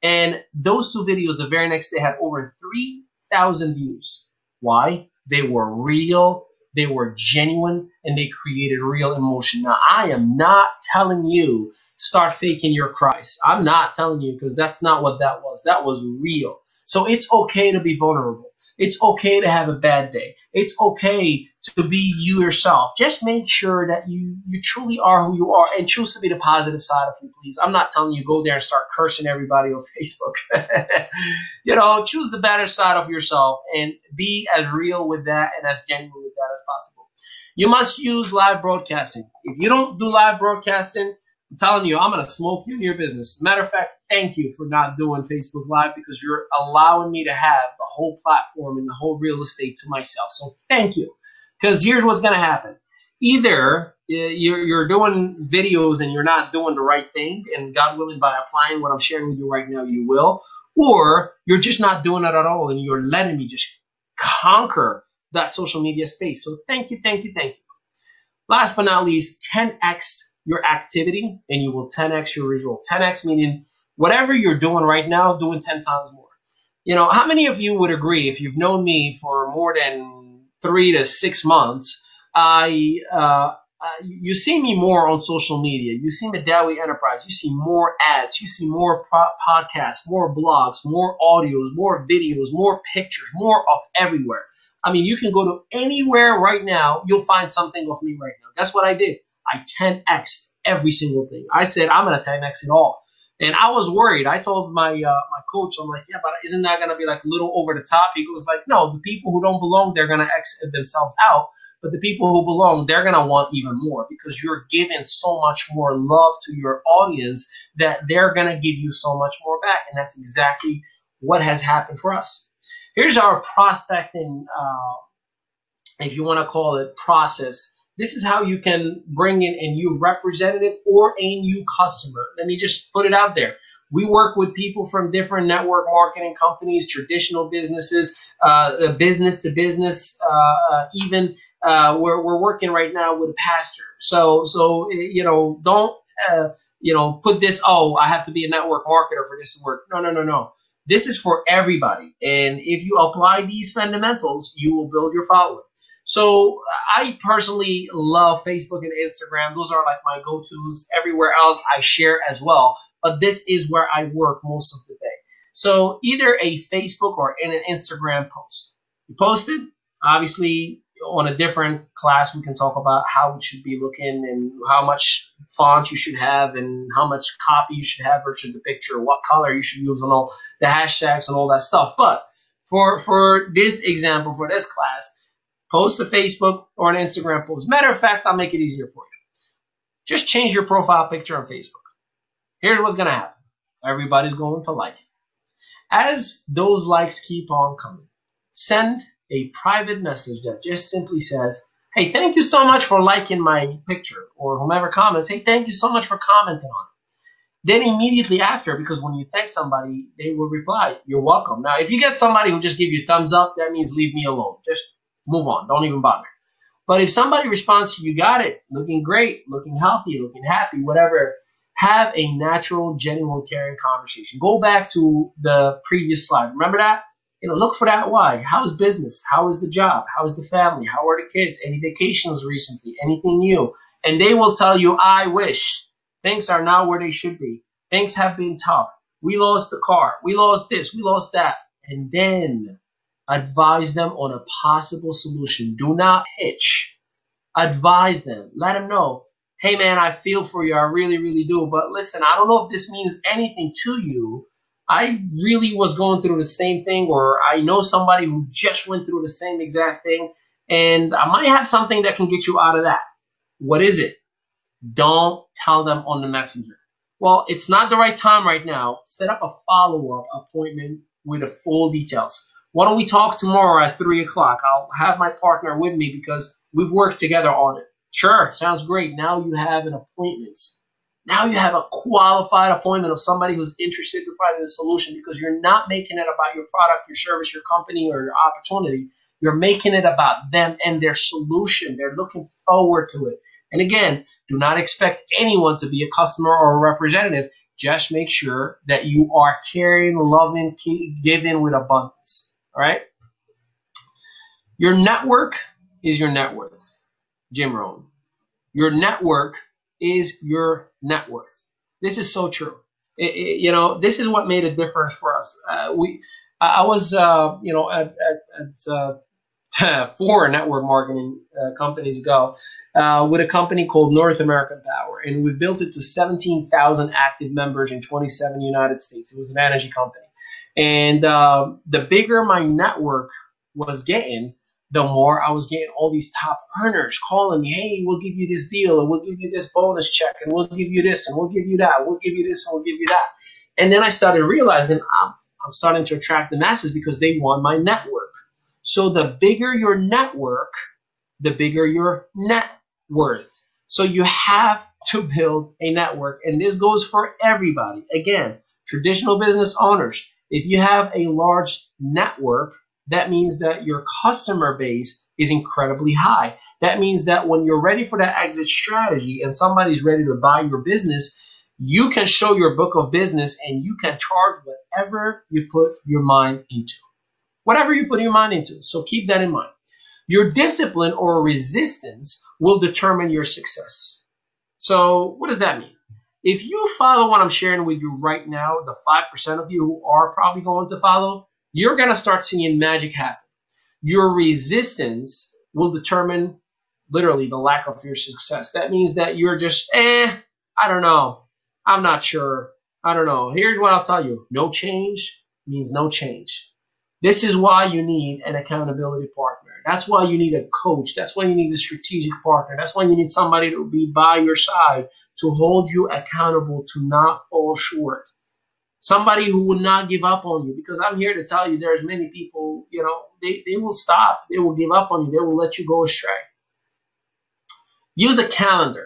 And those two videos the very next day had over 3,000 views. Why? They were real, they were genuine, and they created real emotion. Now, I am not telling you start faking your cries. I'm not telling you, because that's not what that was. That was real. So it's okay to be vulnerable. It's okay to have a bad day. It's okay to be you yourself. Just make sure that you truly are who you are, and choose to be the positive side of you, please. I'm not telling you go there and start cursing everybody on Facebook. You know, choose the better side of yourself and be as real with that and as genuine with that as possible. You must use live broadcasting. If you don't do live broadcasting, I'm telling you, I'm going to smoke you in your business. Matter of fact, thank you for not doing Facebook Live, because you're allowing me to have the whole platform and the whole real estate to myself. So thank you. Because here's what's going to happen. Either you're doing videos and you're not doing the right thing, and God willing, by applying what I'm sharing with you right now, you will. Or you're just not doing it at all, and you're letting me just conquer that social media space. So thank you, thank you, thank you. Last but not least, 10x your activity, and you will 10x your result. 10x meaning whatever you're doing right now, doing 10 times more. You know, how many of you would agree, if you've known me for more than 3 to 6 months, you see me more on social media. You see Medalli Enterprise. You see more ads. You see more podcasts, more blogs, more audios, more videos, more pictures, more of everywhere. I mean, you can go to anywhere right now. You'll find something of me right now. That's what I did. I 10x every single thing. I said, I'm going to 10x it all. And I was worried. I told my my coach, I'm like, yeah, but isn't that going to be like a little over the top? He goes like, no, the people who don't belong, they're going to exit themselves out. But the people who belong, they're going to want even more, because you're giving so much more love to your audience that they're going to give you so much more back. And that's exactly what has happened for us. Here's our prospecting, if you want to call it, process. This is how you can bring in a new representative or a new customer. Let me just put it out there. We work with people from different network marketing companies, traditional businesses, business to business, even we're working right now with a pastor. So you know, don't you know, put this, oh, I have to be a network marketer for this to work. No. This is for everybody. And if you apply these fundamentals, you will build your following. So I personally love Facebook and Instagram. Those are like my go-tos. Everywhere else I share as well. But this is where I work most of the day. So either a Facebook or in an Instagram post. You post it, obviously on a different class, we can talk about how it should be looking and how much font you should have and how much copy you should have versus the picture, what color you should use and all the hashtags and all that stuff. But for this example, for this class, post a Facebook or an Instagram post. Matter of fact, I'll make it easier for you. Just change your profile picture on Facebook. Here's what's going to happen. Everybody's going to like it. As those likes keep on coming, send a private message that just simply says, hey, thank you so much for liking my picture, or whomever comments, hey, thank you so much for commenting on it. Then immediately after, because when you thank somebody, they will reply, you're welcome. Now, if you get somebody who just give you thumbs up, that means leave me alone. Just move on. Don't even bother. But if somebody responds to you got it, looking great, looking healthy, looking happy, whatever, have a natural, genuine, caring conversation. Go back to the previous slide. Remember that? You know, look for that why. How's business? How is the job? How is the family? How are the kids? Any vacations recently? Anything new? And they will tell you, I wish. Things are not where they should be. Things have been tough. We lost the car. We lost this. We lost that. And then advise them on a possible solution. Do not pitch. Advise them. Let them know, hey, man, I feel for you. I really, really do. But listen, I don't know if this means anything to you. I really was going through the same thing, or I know somebody who just went through the same exact thing, and I might have something that can get you out of that. What is it? Don't tell them on the messenger. Well, it's not the right time right now. Set up a follow-up appointment with the full details. Why don't we talk tomorrow at 3 o'clock? I'll have my partner with me because we've worked together on it. Sure, sounds great. Now you have an appointment. Now you have a qualified appointment of somebody who's interested in finding a solution, because you're not making it about your product, your service, your company, or your opportunity. You're making it about them and their solution. They're looking forward to it. And again, do not expect anyone to be a customer or a representative. Just make sure that you are caring, loving, giving with abundance. All right? Your network is your net worth. Jim Rohn. Your network is your net worth. This is so true. You know, this is what made a difference for us. I was, you know, at 4 network marketing companies ago with a company called North American Power, and we've built it to 17,000 active members in 27 United States. It was an energy company, and the bigger my network was getting, the more I was getting all these top earners calling me, hey, we'll give you this deal, and we'll give you this bonus check, and we'll give you this, and we'll give you that, we'll give you this, and we'll give you that. And then I started realizing I'm starting to attract the masses because they want my network. So the bigger your network, the bigger your net worth. So you have to build a network, and this goes for everybody. Again, traditional business owners, if you have a large network, that means that your customer base is incredibly high. That means that when you're ready for that exit strategy and somebody's ready to buy your business, you can show your book of business and you can charge whatever you put your mind into. Whatever you put your mind into. So keep that in mind. Your discipline or resistance will determine your success. So what does that mean? If you follow what I'm sharing with you right now, the 5% of you who are probably going to follow, you're going to start seeing magic happen. Your resistance will determine literally the lack of your success. That means that you're just, I don't know. I'm not sure. I don't know. Here's what I'll tell you. No change means no change. This is why you need an accountability partner. That's why you need a coach. That's why you need a strategic partner. That's why you need somebody to be by your side to hold you accountable to not fall short. Somebody who will not give up on you, because I'm here to tell you there's many people, you know, they will stop. They will give up on you. They will let you go astray. Use a calendar.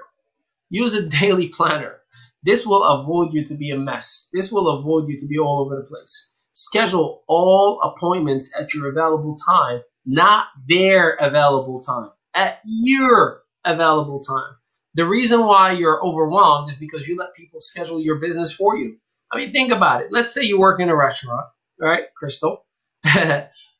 Use a daily planner. This will avoid you to be a mess. This will avoid you to be all over the place. Schedule all appointments at your available time, not their available time, at your available time. The reason why you're overwhelmed is because you let people schedule your business for you. I mean, think about it. Let's say you work in a restaurant, right, Crystal?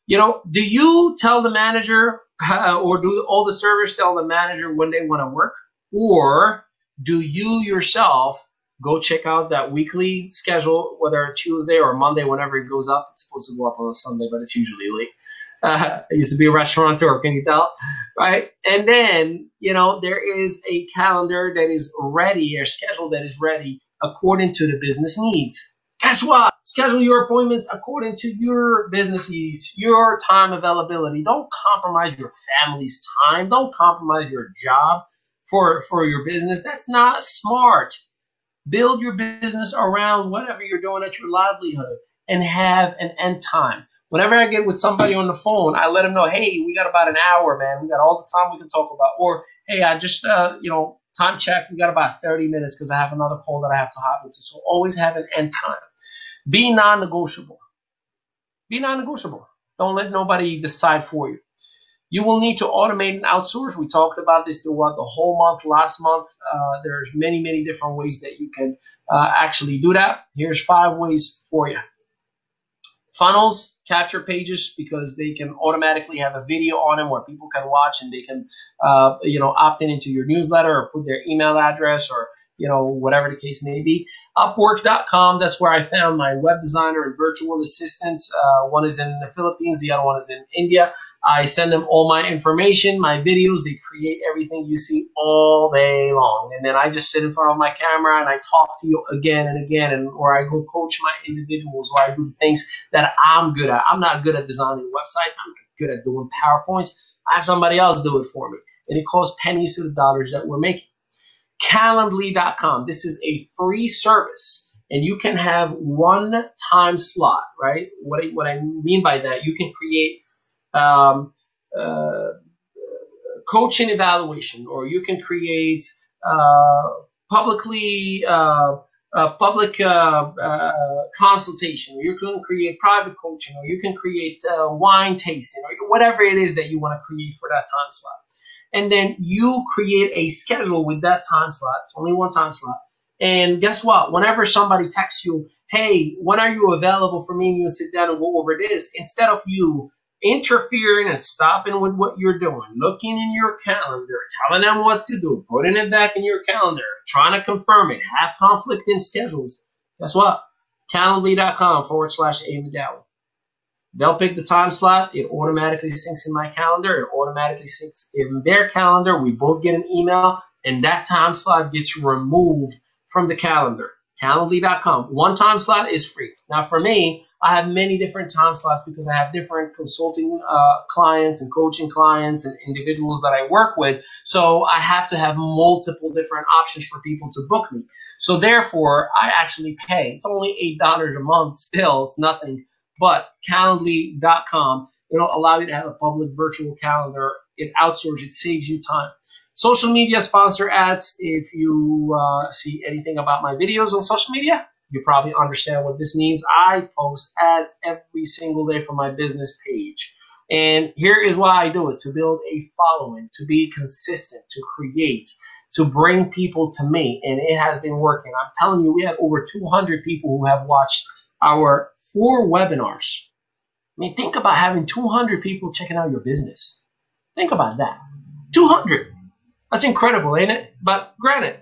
You know, do you tell the manager or do all the servers tell the manager when they want to work? Or do you yourself go check out that weekly schedule, whether Tuesday or Monday, whenever it goes up? It's supposed to go up on a Sunday, but it's usually late. I used to be a restaurateur, can you tell? Right? And then, you know, there is a calendar that is ready, or schedule that is ready according to the business needs. Guess what? Schedule your appointments according to your business needs, your time availability. Don't compromise your family's time. Don't compromise your job for your business. That's not smart. Build your business around whatever you're doing at your livelihood and have an end time. Whenever I get with somebody on the phone, I let them know, hey, we got about an hour, man. We got all the time we can talk about. Or, hey, I just, you know, time check. We got about 30 minutes because I have another call that I have to hop into. So always have an end time. Be non-negotiable. Be non-negotiable. Don't let nobody decide for you. You will need to automate and outsource. We talked about this throughout the whole month, last month. There's many, many different ways that you can actually do that. Here's 5 ways for you. Funnels, capture pages, because they can automatically have a video on them where people can watch and they can, you know, opt in into your newsletter or put their email address or, you know, whatever the case may be. Upwork.com, that's where I found my web designer and virtual assistants. One is in the Philippines, the other one is in India. I send them all my information, my videos. They create everything you see all day long. And then I just sit in front of my camera and I talk to you again and again, and or I go coach my individuals, or I do the things that I'm good at. I'm not good at designing websites. I'm good at doing PowerPoints. I have somebody else do it for me. And it costs pennies to the dollars that we're making. Calendly.com. This is a free service, and you can have one time slot, right? What I mean by that, you can create coaching evaluation, or you can create public consultation, or you can create private coaching, or you can create wine tasting, or whatever it is that you want to create for that time slot. And then you create a schedule with that time slot. It's only one time slot. And guess what? Whenever somebody texts you, hey, when are you available for me and you sit down and go over this, instead of you interfering and stopping with what you're doing, looking in your calendar, telling them what to do, putting it back in your calendar, trying to confirm it, have conflicting schedules, guess what? Calendly.com/A-Madawi. They'll pick the time slot. It automatically syncs in my calendar. It automatically syncs in their calendar. We both get an email, and that time slot gets removed from the calendar. Calendly.com. One time slot is free. Now, for me, I have many different time slots because I have different consulting clients and coaching clients and individuals that I work with. So I have to have multiple different options for people to book me. So therefore, I actually pay. It's only $8 a month still. It's nothing. But Calendly.com, it'll allow you to have a public virtual calendar. It outsources. It saves you time. Social media sponsor ads. If you see anything about my videos on social media, you probably understand what this means. I post ads every single day from my business page. And here is why I do it: to build a following, to be consistent, to create, to bring people to me. And it has been working. I'm telling you, we have over 200 people who have watched our 4 webinars. I mean, think about having 200 people checking out your business. Think about that. 200. That's incredible, ain't it? But granted,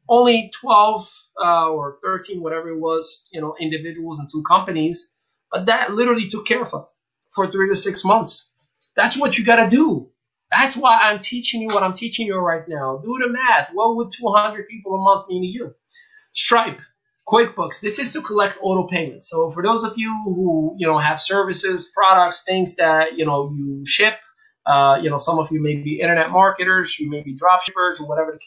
only 12 or 13, whatever it was, individuals and 2 companies. But that literally took care of us for 3 to 6 months. That's what you got to do. That's why I'm teaching you what I'm teaching you right now. Do the math. What would 200 people a month mean to you? Stripe. QuickBooks. This is to collect auto payments. So for those of you who have services, products, things that you ship, some of you may be internet marketers, you may be drop shippers, or whatever the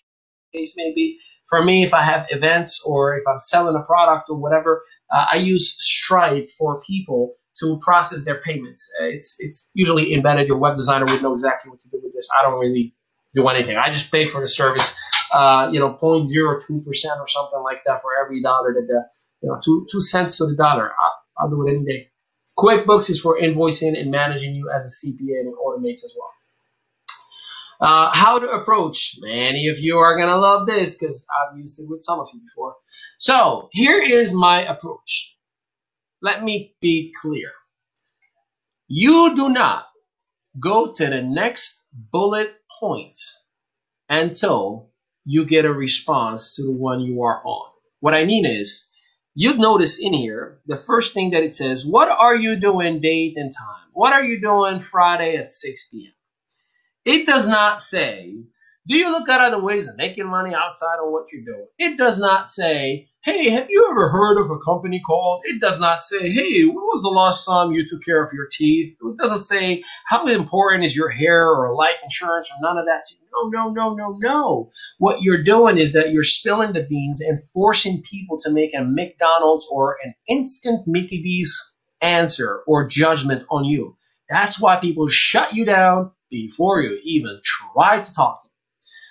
case may be. For me, if I have events or if I'm selling a product or whatever, I use Stripe for people to process their payments. It's usually embedded. Your web designer would know exactly what to do with this. I don't really do anything. I just pay for the service. 0.02% or something like that for every dollar that 2 cents to the dollar. I'll do it any day. QuickBooks is for invoicing and managing you as a CPA, and it automates as well. How to approach. Many of you are going to love this because I've used it with some of you before. So here is my approach. Let me be clear. You do not go to the next bullet point until you get a response to the one you are on. What I mean is, you'd notice in here, the first thing that it says, what are you doing date and time? What are you doing Friday at 6 p.m.? It does not say, do you look at other ways of making money outside of what you're doing? It does not say, hey, have you ever heard of a company called? It does not say, hey, when was the last time you took care of your teeth? It doesn't say, how important is your hair or life insurance or none of that. No. What you're doing is that you're spilling the beans and forcing people to make a McDonald's or an instant Mickey D's answer or judgment on you. That's why people shut you down before you even try to talk to them.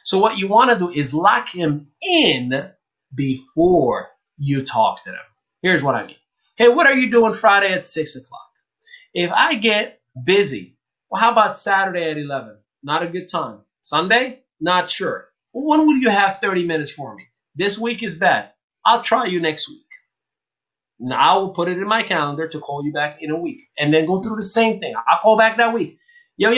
So what you want to do is lock him in before you talk to them. Here's what I mean. Hey, what are you doing Friday at 6 o'clock? If I get busy, well, how about Saturday at 11? Not a good time. Sunday? Not sure. Well, when will you have 30 minutes for me? This week is bad. I'll try you next week. Now, I will put it in my calendar to call you back in a week and then go through the same thing. I'll call back that week. Yo,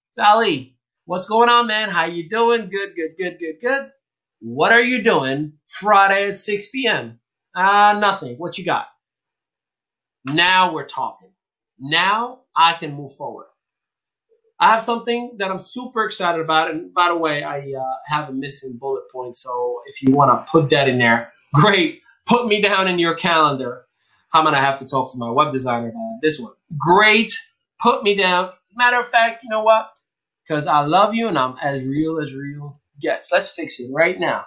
it's Ali. What's going on, man? How you doing? Good. What are you doing Friday at 6 p.m.? Nothing. What you got? Now we're talking. Now I can move forward. I have something that I'm super excited about. And by the way, I have a missing bullet point. So if you want to put that in there, great. Put me down in your calendar. I'm going to have to talk to my web designer about this one. Great. Put me down. Matter of fact, you know what? Because I love you and I'm as real gets. Let's fix it right now.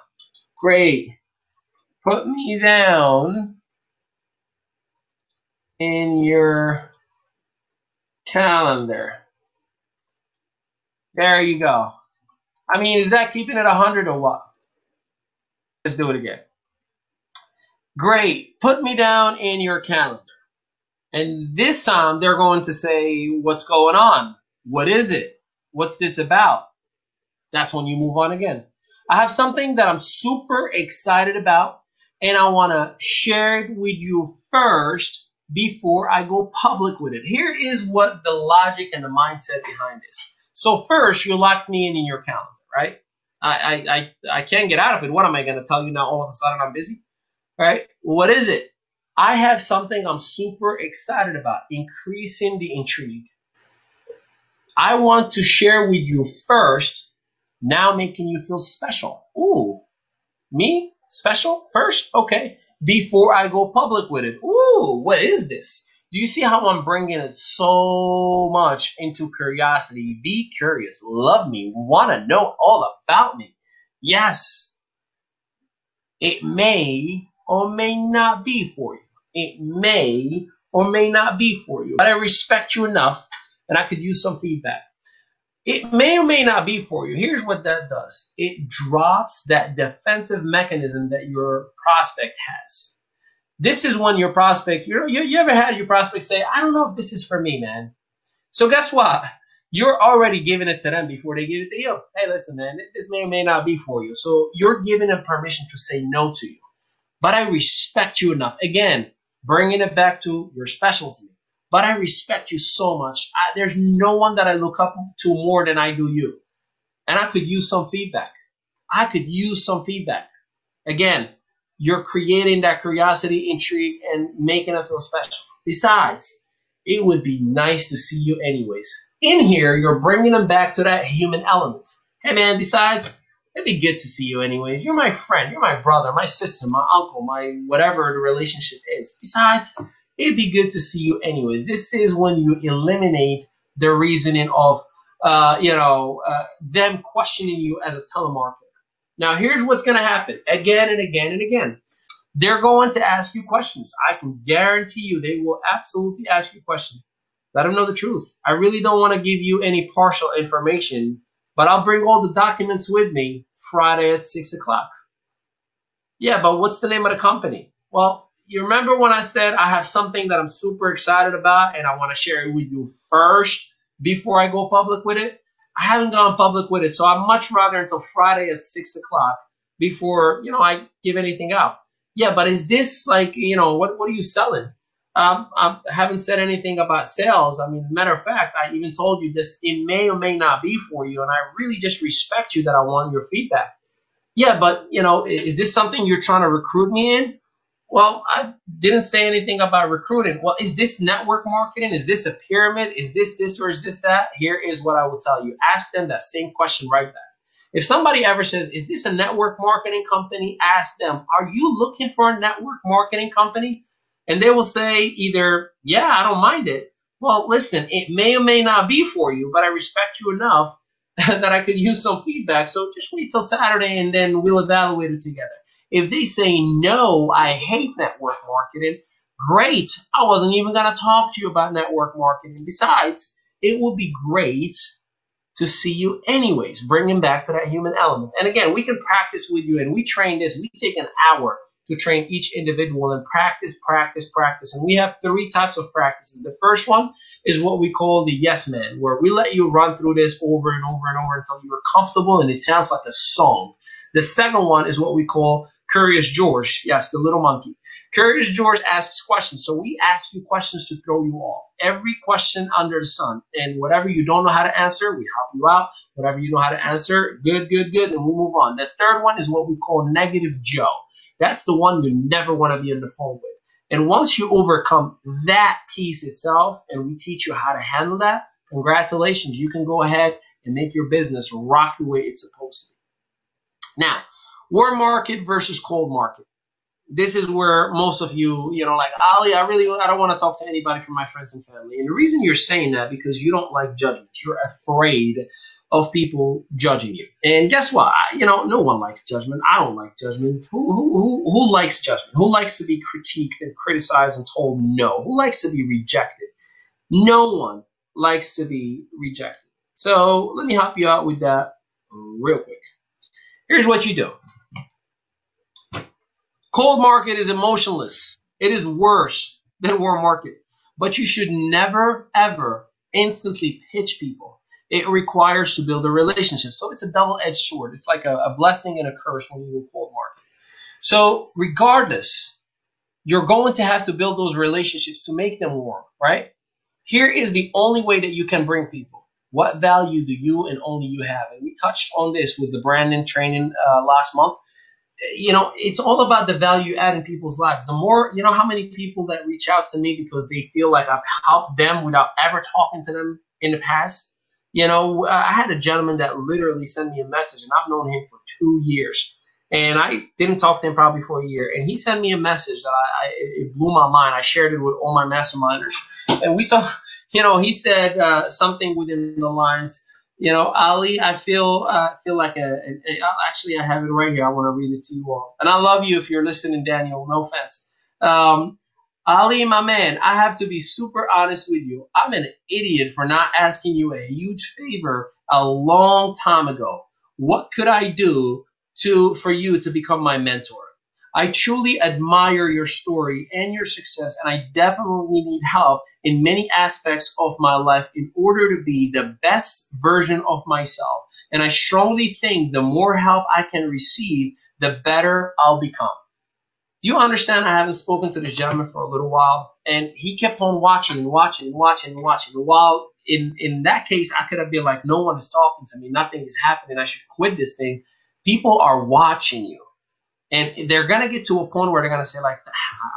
Great. Put me down in your calendar. There you go. I mean, is that keeping it 100 or what? Let's do it again. Great. Put me down in your calendar. And this time they're going to say, what's going on? What is it? What's this about? That's when you move on again. I have something that I'm super excited about, and I want to share it with you first before I go public with it. Here is what the logic and the mindset behind this. So first, you locked me in your calendar, right? I can't get out of it. What am I going to tell you now all of a sudden I'm busy? Right? What is it? I have something I'm super excited about, increasing the intrigue. I want to share with you first, now making you feel special. Ooh, me? Special? First? Okay. Before I go public with it. Ooh, what is this? Do you see how I'm bringing it so much into curiosity? Be curious. Love me. Want to know all about me. Yes. It may or may not be for you. It may or may not be for you. But I respect you enough, and I could use some feedback. It may or may not be for you. Here's what that does. It drops that defensive mechanism that your prospect has. This is when your prospect, you ever had your prospect say, I don't know if this is for me, man. So guess what? You're already giving it to them before they give it to you. Hey, listen, man, this may or may not be for you. So you're giving them permission to say no to you. But I respect you enough. Again, bringing it back to you're special to me. But I respect you so much. There's no one that I look up to more than I do you. And I could use some feedback. I could use some feedback. Again, you're creating that curiosity, intrigue, and making it feel special. Besides, it would be nice to see you anyways. In here, you're bringing them back to that human element. Hey, man, besides, it'd be good to see you anyways. You're my friend. You're my brother, my sister, my uncle, my whatever the relationship is. Besides, it'd be good to see you anyways. This is when you eliminate the reasoning of, them questioning you as a telemarketer. Now, here's what's going to happen again and again and again. They're going to ask you questions. I can guarantee you they will absolutely ask you questions. Let them know the truth. I really don't want to give you any partial information, but I'll bring all the documents with me Friday at 6 o'clock. Yeah, but what's the name of the company? Well, you remember when I said I have something that I'm super excited about and I want to share it with you first before I go public with it? I haven't gone public with it, so I'd much rather until Friday at 6 o'clock before, I give anything out. Yeah, but is this like, what are you selling? I haven't said anything about sales. I mean, matter of fact, I even told you this, it may or may not be for you, and I really just respect you that I want your feedback. Yeah, but, is this something you're trying to recruit me in? Well, I didn't say anything about recruiting. Well, is this network marketing? Is this a pyramid? Is this, or is this that? Here is what I will tell you. Ask them that same question right back. If somebody ever says, is this a network marketing company? Ask them, are you looking for a network marketing company? And they will say either, yeah, I don't mind it. Well, listen, it may or may not be for you, but I respect you enough that I could use some feedback. So just wait till Saturday and then we'll evaluate it together. If they say, no, I hate network marketing, great. I wasn't even going to talk to you about network marketing. Besides, it will be great to see you anyways, bringing back to that human element. And again, we can practice with you, and we train this. We take an hour to train each individual and practice. And we have 3 types of practices. The first one is what we call the yes man, where we let you run through this over and over and over until you're comfortable and it sounds like a song. The second one is what we call Curious George. Yes, the little monkey. Curious George asks questions. So we ask you questions to throw you off. Every question under the sun. And whatever you don't know how to answer, we help you out. Whatever you know how to answer, good, and we'll move on. The third one is what we call Negative Joe. That's the one you never want to be on the phone with. And once you overcome that piece itself, and we teach you how to handle that, congratulations, you can go ahead and make your business rock the way it's supposed to. Now, warm market versus cold market. This is where most of you, like, Ali, I don't want to talk to anybody from my friends and family. And the reason you're saying that, because you don't like judgment. You're afraid of people judging you. And guess what? No one likes judgment. I don't like judgment. Who likes judgment? Who likes to be critiqued and criticized and told no? Who likes to be rejected? No one likes to be rejected. So let me help you out with that real quick. Here's what you do. Cold market is emotionless. It is worse than warm market. But you should never, ever instantly pitch people. It requires to build a relationship. So it's a double-edged sword. It's like a blessing and a curse when you do cold market. So regardless, you're going to have to build those relationships to make them warm, right? Here is the only way that you can bring people. What value do you and only you have? And we touched on this with the Brandon training last month. It's all about the value add in people's lives. The more, how many people that reach out to me because they feel like I've helped them without ever talking to them in the past. I had a gentleman that literally sent me a message, and I've known him for 2 years. And I didn't talk to him probably for a year. And he sent me a message that it blew my mind. I shared it with all my masterminders. And we talked, he said something within the lines, Ali, I feel like actually I have it right here. I want to read it to you all. And I love you if you're listening, Daniel. No offense. Ali, my man, I have to be super honest with you. I'm an idiot for not asking you a huge favor a long time ago. What could I do for you to become my mentor? I truly admire your story and your success, and I definitely need help in many aspects of my life in order to be the best version of myself. And I strongly think the more help I can receive, the better I'll become. Do you understand? I haven't spoken to this gentleman for a little while, and he kept on watching and watching and watching and watching. And while in that case, I could have been like, no one is talking to me, nothing is happening, I should quit this thing. People are watching you. And they're going to get to a point where they're going to say, like,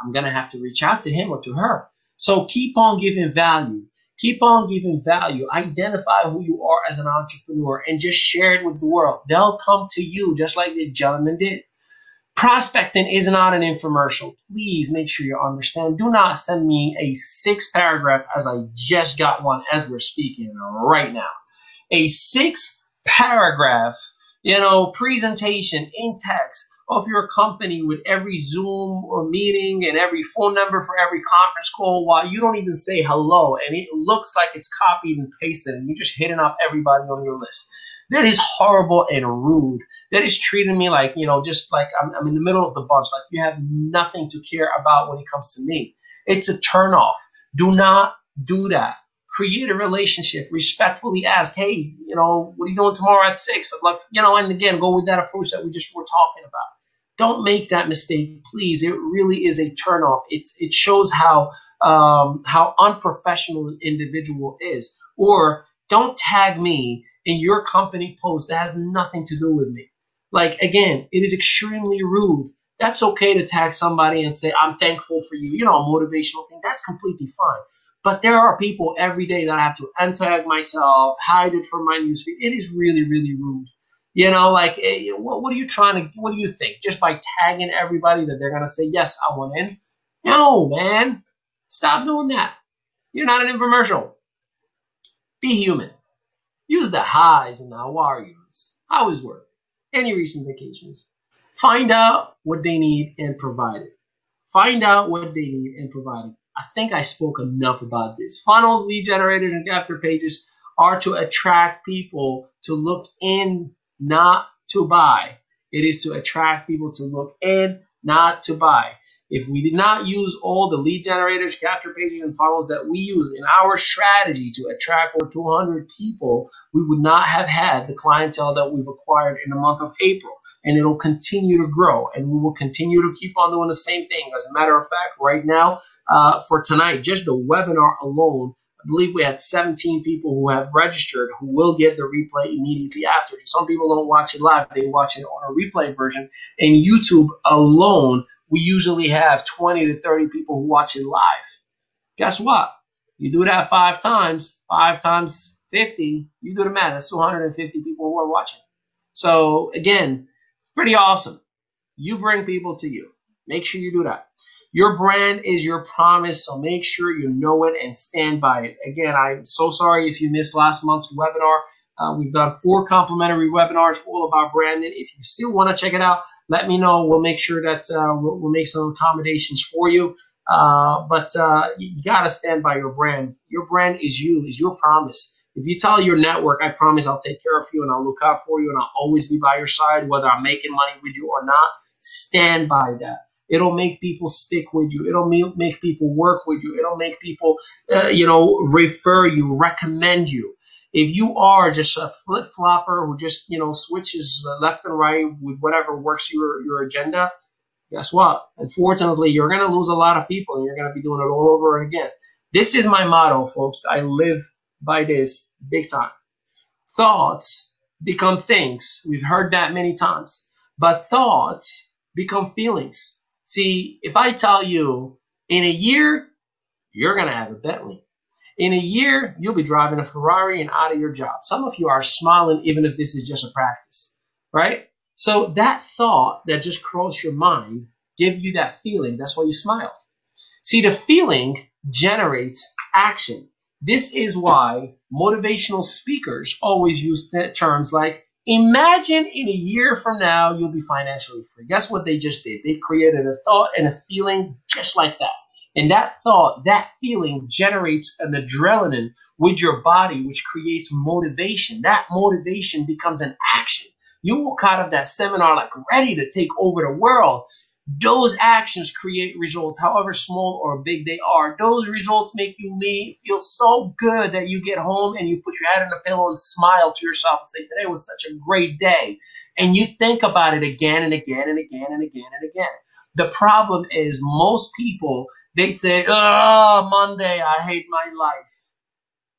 I'm going to have to reach out to him or to her. So keep on giving value. Keep on giving value. Identify who you are as an entrepreneur and just share it with the world. They'll come to you just like the gentleman did. Prospecting is not an infomercial. Please make sure you understand. Do not send me a 6-paragraph, as I just got one as we're speaking right now. A 6-paragraph, presentation in text of your company with every Zoom or meeting and every phone number for every conference call while you don't even say hello, and it looks like it's copied and pasted and you're just hitting up everybody on your list. That is horrible and rude. That is treating me like, just like I'm in the middle of the bunch, like you have nothing to care about when it comes to me. It's a turnoff. Do not do that. Create a relationship. Respectfully ask, hey, what are you doing tomorrow at 6? I'd love, and again, go with that approach that we just were talking about. Don't make that mistake, please. It really is a turnoff. It shows how unprofessional an individual is. Or don't tag me in your company post that has nothing to do with me. Like, again, it is extremely rude. That's okay to tag somebody and say, I'm thankful for you. A motivational thing. That's completely fine. But there are people every day that I have to untag myself, hide it from my newsfeed. It is really, really rude. What are you what do you think? Just by tagging everybody that they're going to say, yes, I want in? No, man. Stop doing that. You're not an infomercial. Be human. Use the highs and the how are yous. How is work? Any recent vacations? Find out what they need and provide it. Find out what they need and provide it. I think I spoke enough about this. Funnels, lead generators, and capture pages are to attract people to look in, not to buy. It is to attract people to look in, not to buy. If we did not use all the lead generators, capture pages, and funnels that we use in our strategy to attract over 200 people, we would not have had the clientele that we've acquired in the month of April. And it'll continue to grow, and we will continue to keep on doing the same thing. As a matter of fact, right now, for tonight, just the webinar alone, I believe we had 17 people who have registered who will get the replay immediately after. Some people don't watch it live. They watch it on a replay version. And YouTube alone, we usually have 20 to 30 people who watch it live. Guess what? You do that 5 times, 5 times 50, you do the math. That's 250 people who are watching. So, again, it's pretty awesome. You bring people to you. Make sure you do that. Your brand is your promise, so make sure you know it and stand by it. Again, I'm so sorry if you missed last month's webinar. We've done 4 complimentary webinars all about branding. If you still want to check it out, let me know. We'll make sure that we'll make some accommodations for you. But you got to stand by your brand. Your brand is you, is your promise. If you tell your network, I promise I'll take care of you and I'll look out for you and I'll always be by your side, whether I'm making money with you or not, stand by that. It'll make people stick with you. It'll make people work with you. It'll make people, refer you, recommend you. If you are just a flip-flopper who just, switches left and right with whatever works your agenda, guess what? Unfortunately, you're going to lose a lot of people and you're going to be doing it all over again. This is my motto, folks. I live by this big time. Thoughts become things. We've heard that many times. But thoughts become feelings. See, if I tell you in a year, you're going to have a Bentley. In a year, you'll be driving a Ferrari and out of your job. Some of you are smiling even if this is just a practice, right? So that thought that just crossed your mind gives you that feeling. That's why you smiled. See, the feeling generates action. This is why motivational speakers always use terms like, imagine in a year from now, you'll be financially free. Guess what they just did? They created a thought and a feeling just like that. And that thought, that feeling generates an adrenaline with your body, which creates motivation. That motivation becomes an action. You walk out of that seminar like ready to take over the world. Those actions create results, however small or big they are. Those results make you feel so good that you get home and you put your head on the pillow and smile to yourself and say, today was such a great day. And you think about it again and again and again and again and again. The problem is most people, they say, oh, Monday, I hate my life.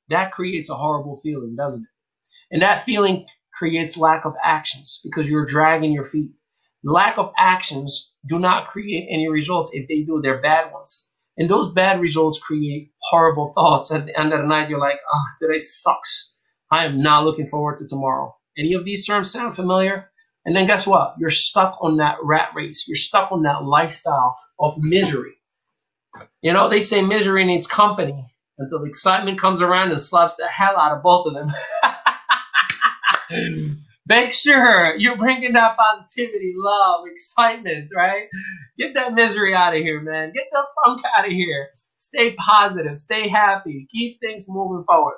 That creates a horrible feeling, doesn't it? And that feeling creates lack of actions because you're dragging your feet. Lack of actions do not create any results. If they do, they're bad ones. And those bad results create horrible thoughts. At the end of the night, you're like, oh, today sucks. I am not looking forward to tomorrow. Any of these terms sound familiar? And then guess what? You're stuck on that rat race. You're stuck on that lifestyle of misery. They say misery needs company until excitement comes around and slaps the hell out of both of them. Make sure you're bringing that positivity, love, excitement, right? Get that misery out of here, man. Get the funk out of here. Stay positive. Stay happy. Keep things moving forward.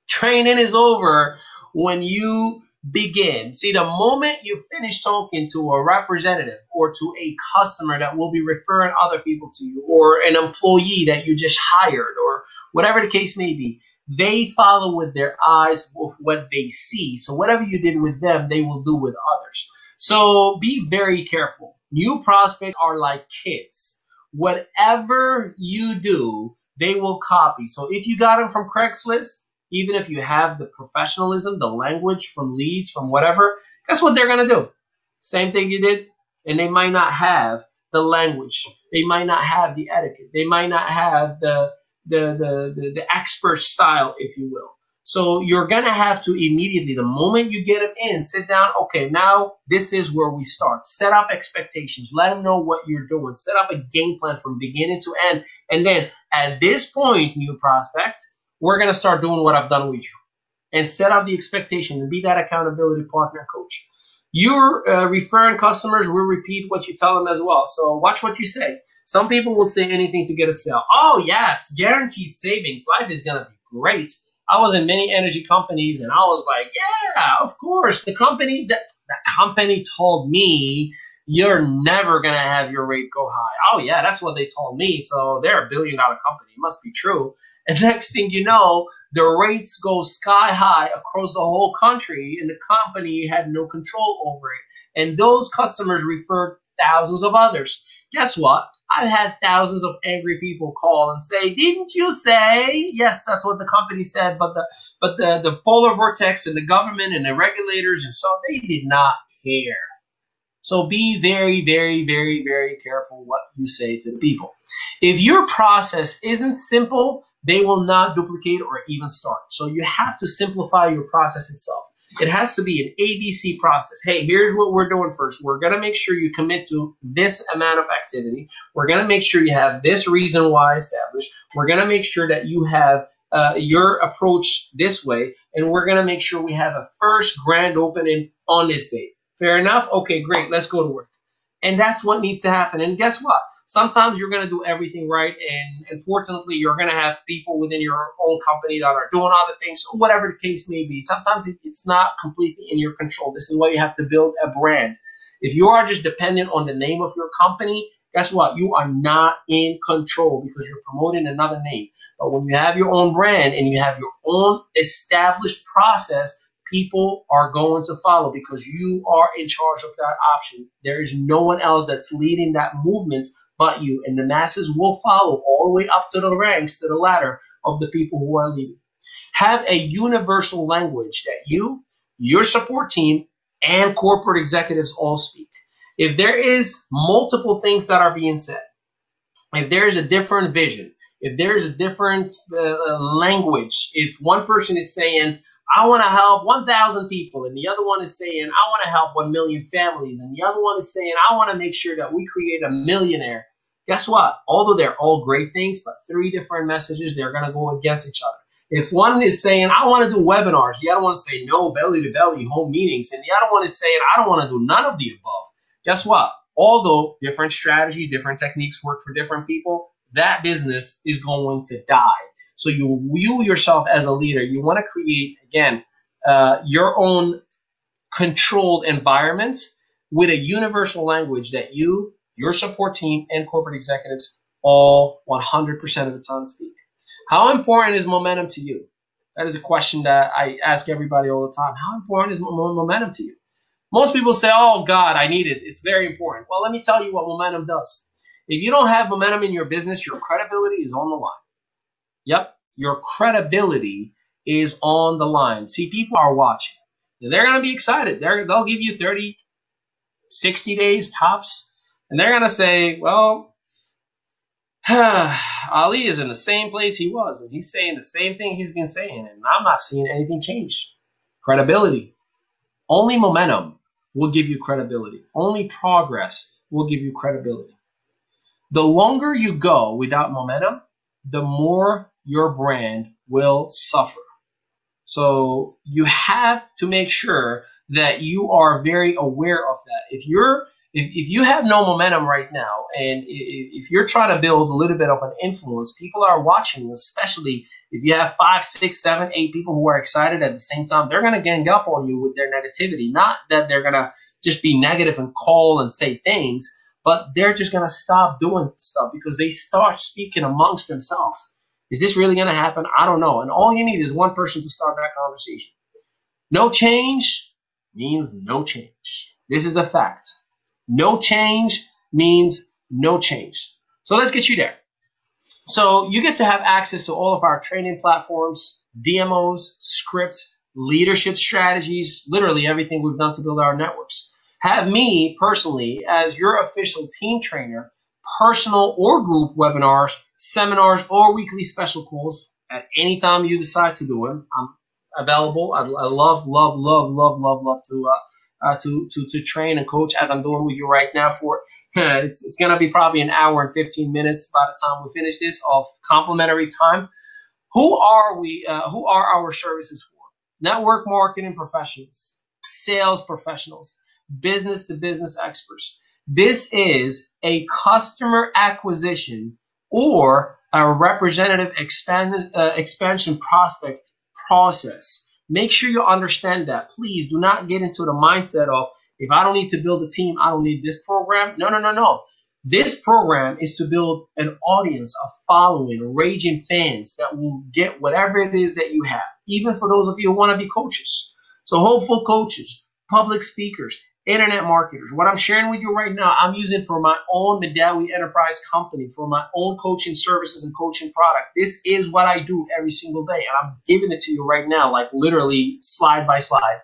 Training is over when you begin. See, the moment you finish talking to a representative or to a customer that will be referring other people to you, or an employee that you just hired, or whatever the case may be, they follow with their eyes of what they see. So whatever you did with them, they will do with others. So be very careful. New prospects are like kids. Whatever you do, they will copy. So if you got them from Craigslist, even if you have the professionalism, the language from leads, from whatever, guess what they're going to do? Same thing you did. And they might not have the language. They might not have the etiquette. They might not have the expert style, if you will. So you're going to have to immediately, the moment you get them in, sit down. Okay, now this is where we start. Set up expectations. Let them know what you're doing. Set up a game plan from beginning to end. And then at this point, new prospect, we're going to start doing what I've done with you. And set up the expectation and be that accountability partner coach. You're referring customers will repeat what you tell them as well. So watch what you say. Some people will say anything to get a sale. Oh, yes, guaranteed savings. Life is going to be great. I was in many energy companies, and I was like, yeah, of course. The company told me you're never going to have your rate go high. Oh, yeah, that's what they told me. So they're a billion-dollar company. It must be true. And next thing you know, the rates go sky high across the whole country, and the company had no control over it. And those customers referred thousands of others. Guess what? I've had thousands of angry people call and say, didn't you say? Yes, that's what the company said, but the polar vortex and the government and the regulators and so they did not care. So be very, very, very, very careful what you say to the people. If your process isn't simple, they will not duplicate or even start. So you have to simplify your process itself. It has to be an ABC process. Hey, here's what we're doing first. We're going to make sure you commit to this amount of activity. We're going to make sure you have this reason why established. We're going to make sure that you have your approach this way. And we're going to make sure we have a first grand opening on this date. Fair enough? Okay, great. Let's go to work. And that's what needs to happen. And guess what? Sometimes you're going to do everything right. And unfortunately, you're going to have people within your own company that are doing other things, whatever the case may be. Sometimes it's not completely in your control. This is why you have to build a brand. If you are just dependent on the name of your company, guess what? You are not in control because you're promoting another name. But when you have your own brand and you have your own established process, people are going to follow because you are in charge of that option. There is no one else that's leading that movement but you, and the masses will follow all the way up to the ranks, to the ladder of the people who are leading. Have a universal language that you, your support team, and corporate executives all speak. If there is multiple things that are being said, if there is a different vision, if there is a different language, if one person is saying, I want to help 1,000 people, and the other one is saying, I want to help 1 million families, and the other one is saying, I want to make sure that we create a millionaire. Guess what? Although they're all great things, but three different messages, they're going to go against each other. If one is saying, I want to do webinars, the other one is saying, no, belly-to-belly home meetings, and the other one is saying, I don't want to do none of the above. Guess what? Although different strategies, different techniques work for different people, that business is going to die. So you yourself as a leader, you want to create, again, your own controlled environment with a universal language that you, your support team, and corporate executives all 100% of the time speak. How important is momentum to you? That is a question that I ask everybody all the time. How important is momentum to you? Most people say, oh, God, I need it. It's very important. Well, let me tell you what momentum does. If you don't have momentum in your business, your credibility is on the line. Yep, your credibility is on the line. See, people are watching. They're going to be excited. They'll give you 30, 60 days tops. And they're going to say, well, Ali is in the same place he was. And he's saying the same thing he's been saying. And I'm not seeing anything change. Credibility. Only momentum will give you credibility. Only progress will give you credibility. The longer you go without momentum, the more your brand will suffer. So you have to make sure that you are very aware of that. If you have no momentum right now, and if you're trying to build a little bit of an influence, people are watching you, especially if you have 5, 6, 7, 8 people who are excited at the same time. They're going to gang up on you with their negativity. Not that they're going to just be negative and call and say things, but they're just going to stop doing stuff because they start speaking amongst themselves. Is this really going to happen? I don't know. And all you need is one person to start that conversation. No change means no change. This is a fact. No change means no change. So let's get you there. So you get to have access to all of our training platforms, DMOs, scripts, leadership strategies, literally everything we've done to build our networks. Have me personally as your official team trainer, personal or group webinars, seminars, or weekly special calls at any time you decide to do them. I'm available. I love to train and coach as I'm doing with you right now. For it's going to be probably an hour and 15 minutes by the time we finish this of complimentary time. Who are we? Who are our services for? Network marketing professionals, sales professionals, business to business experts. This is a customer acquisition or a representative expansion prospect process. Make sure you understand that. Please do not get into the mindset of, if I don't need to build a team, I don't need this program. No. This program is to build an audience, a following, raging fans that will get whatever it is that you have, even for those of you who want to be coaches. So hopeful coaches, public speakers, internet marketers. What I'm sharing with you right now, I'm using for my own Medalli Enterprise company, for my own coaching services and coaching product. This is what I do every single day, and I'm giving it to you right now, like literally slide by slide.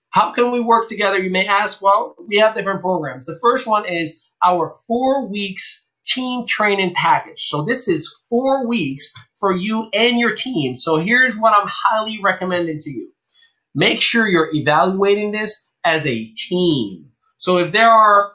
How can we work together? You may ask. Well, we have different programs. The first one is our 4 weeks team training package. So this is 4 weeks for you and your team. So here's what I'm highly recommending to you. make sure you're evaluating this as a team. So if there are,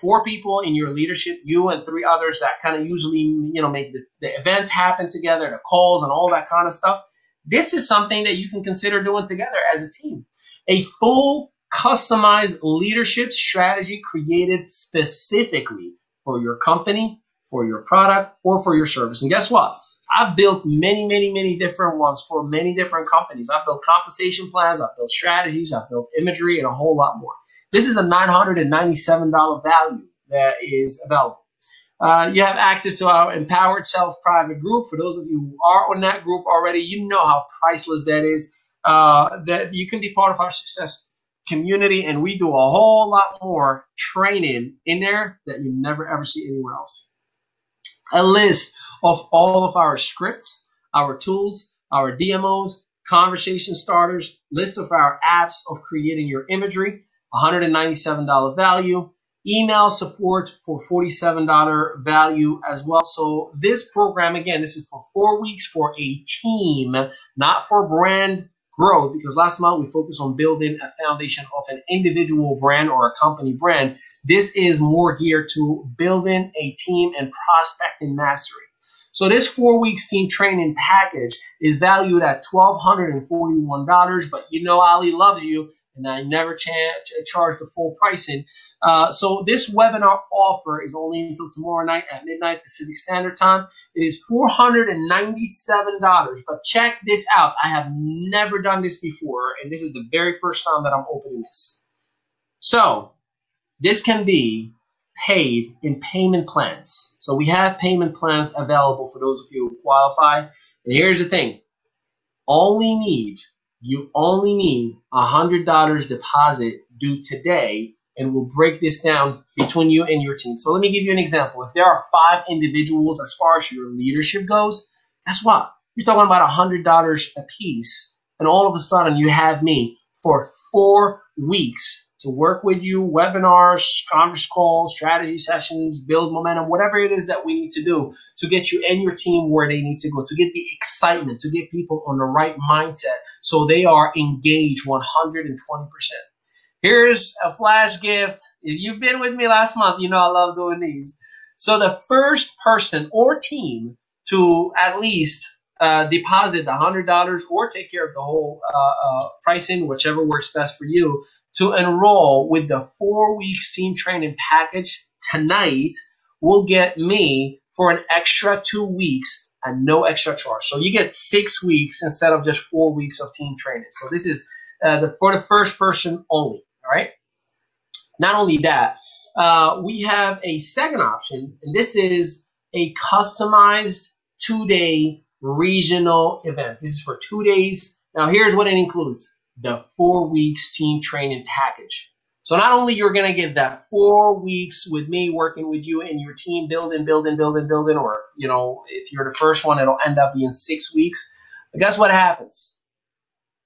4 people in your leadership, you and 3 others that kind of usually, make the events happen together, the calls and all that kind of stuff, this is something that you can consider doing together as a team. A full customized leadership strategy created specifically for your company, for your product, or for your service. And guess what? I've built many, many, many different ones for many different companies. I've built compensation plans, I've built strategies, I've built imagery, and a whole lot more. This is a $997 value that is available. You have access to our Empowered Self private group. For those of you who are on that group already, you know how priceless that is. That you can be part of our success community, and we do a whole lot more training in there that you never ever see anywhere else. A list of all of our scripts, our tools, our DMOs, conversation starters, lists of our apps of creating your imagery, $197 value, email support for $47 value as well. So this program, again, this is for 4 weeks for a team, not for brand growth, because last month we focused on building a foundation of an individual brand or a company brand. This is more geared to building a team and prospecting mastery. So this 4 weeks team training package is valued at $1,241, but Ali loves you, and I never charge the full pricing. So this webinar offer is only until tomorrow night at midnight Pacific Standard Time. It is $497, but check this out. I have never done this before, and this is the very first time that I'm opening this. So this can be paid in payment plans. So we have payment plans available for those of you who qualify. And here's the thing. You only need $100 deposit due today, and we'll break this down between you and your team. So let me give you an example. If there are 5 individuals as far as your leadership goes, guess what? You're talking about $100 a piece, and all of a sudden you have me for 4 weeks to work with you, webinars, conference calls, strategy sessions, build momentum, whatever it is that we need to do to get you and your team where they need to go, to get the excitement, to get people on the right mindset so they are engaged 120%. Here's a flash gift. If you've been with me last month, you know I love doing these. So the first person or team to at least deposit the $100 or take care of the whole pricing, whichever works best for you, to enroll with the 4 weeks team training package tonight will get me for an extra 2 weeks and no extra charge. So you get 6 weeks instead of just 4 weeks of team training. So this is for the first person only. All right. Not only that, we have a second option, and this is a customized 2-day regional event. This is for 2 days. Now, here's what it includes: the 4 weeks team training package. So not only you're going to get that 4 weeks with me working with you and your team, building, or, if you're the first one, it'll end up being 6 weeks. But guess what happens?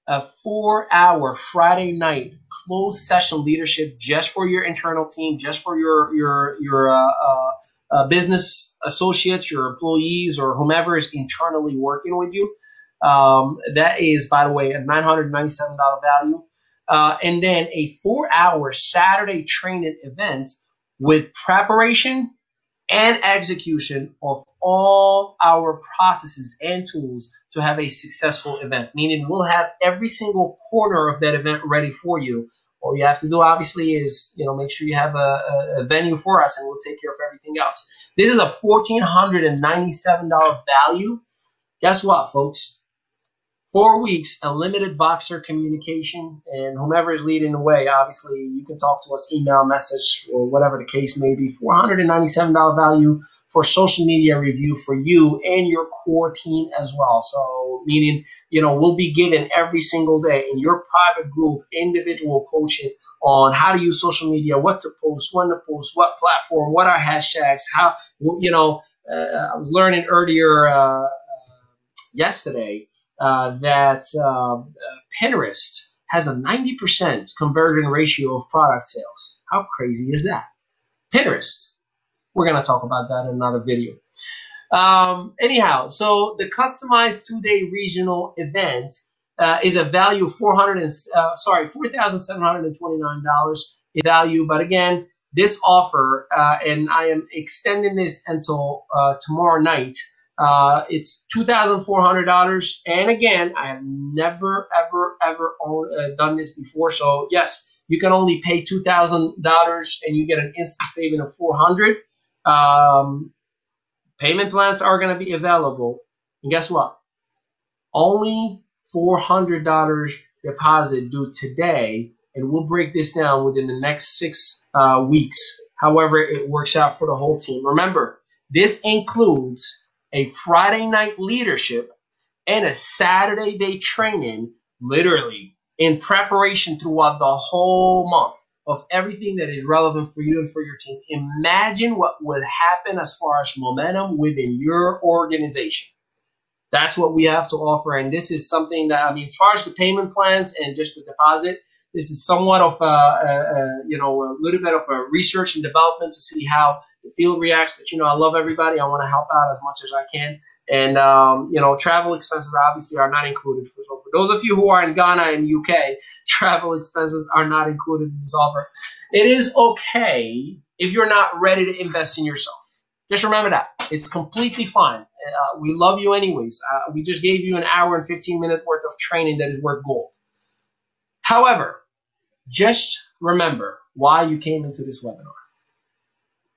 A 4-hour Friday night closed session leadership just for your internal team, just for your business associates, your employees, or whomever is internally working with you. That is, by the way, a $997 value. And then a 4-hour Saturday training event with preparation and execution of all our processes and tools to have a successful event, meaning we'll have every single corner of that event ready for you. All you have to do, obviously, is make sure you have a venue for us, and we'll take care of everything else. This is a $1,497 value. Guess what, folks? 4 weeks, unlimited Voxer communication, and whomever is leading the way, obviously, you can talk to us, email, message, or whatever the case may be. $497 value for social media review for you and your core team as well. So, meaning, we'll be given every single day in your private group individual coaching on how to use social media, what to post, when to post, what platform, what are hashtags, how, I was learning earlier yesterday that Pinterest has a 90% conversion ratio of product sales. How crazy is that? Pinterest. We're going to talk about that in another video. Anyhow, so the customized 2-day regional event is a value of $4,729 in value. But again, this offer, and I am extending this until tomorrow night. It's $2,400, and again, I have never, ever done this before. So yes, you can only pay $2,000, and you get an instant saving of $400. Payment plans are going to be available, and guess what? Only $400 deposit due today, and we'll break this down within the next 6 weeks. However, it works out for the whole team. Remember, this includes a Friday night leadership and a Saturday day training, literally in preparation throughout the whole month of everything that is relevant for you and for your team. Imagine what would happen as far as momentum within your organization. That's what we have to offer, and this is something that, I mean, as far as the payment plans and just the deposit, this is somewhat of a little bit of a research and development to see how the field reacts. But I love everybody. I want to help out as much as I can, and travel expenses obviously are not included. So for those of you who are in Ghana and UK, travel expenses are not included in this offer. It is okay if you're not ready to invest in yourself. Just remember that. It's completely fine. We love you anyways. We just gave you an hour and 15-minute worth of training that is worth gold. However, just remember why you came into this webinar.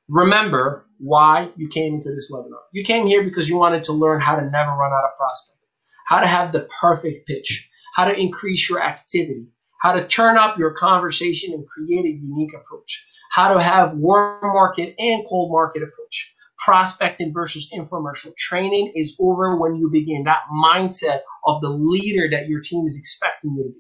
Remember why you came into this webinar. You came here because you wanted to learn how to never run out of prospect, how to have the perfect pitch, how to increase your activity, how to turn up your conversation and create a unique approach, how to have warm market and cold market approach. Prospecting versus infomercial. Training is over when you begin. That mindset of the leader that your team is expecting you to be.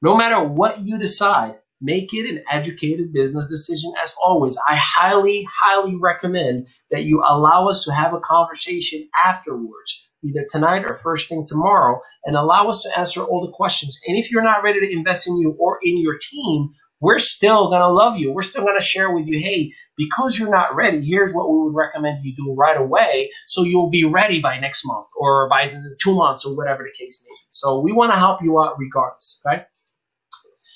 No matter what you decide, make it an educated business decision. As always, I highly, highly recommend that you allow us to have a conversation afterwards, either tonight or first thing tomorrow, and allow us to answer all the questions. And if you're not ready to invest in you or in your team, we're still going to love you. We're still going to share with you, hey, because you're not ready, here's what we would recommend you do right away so you'll be ready by next month or by 2 months or whatever the case may be. So we want to help you out regardless, right?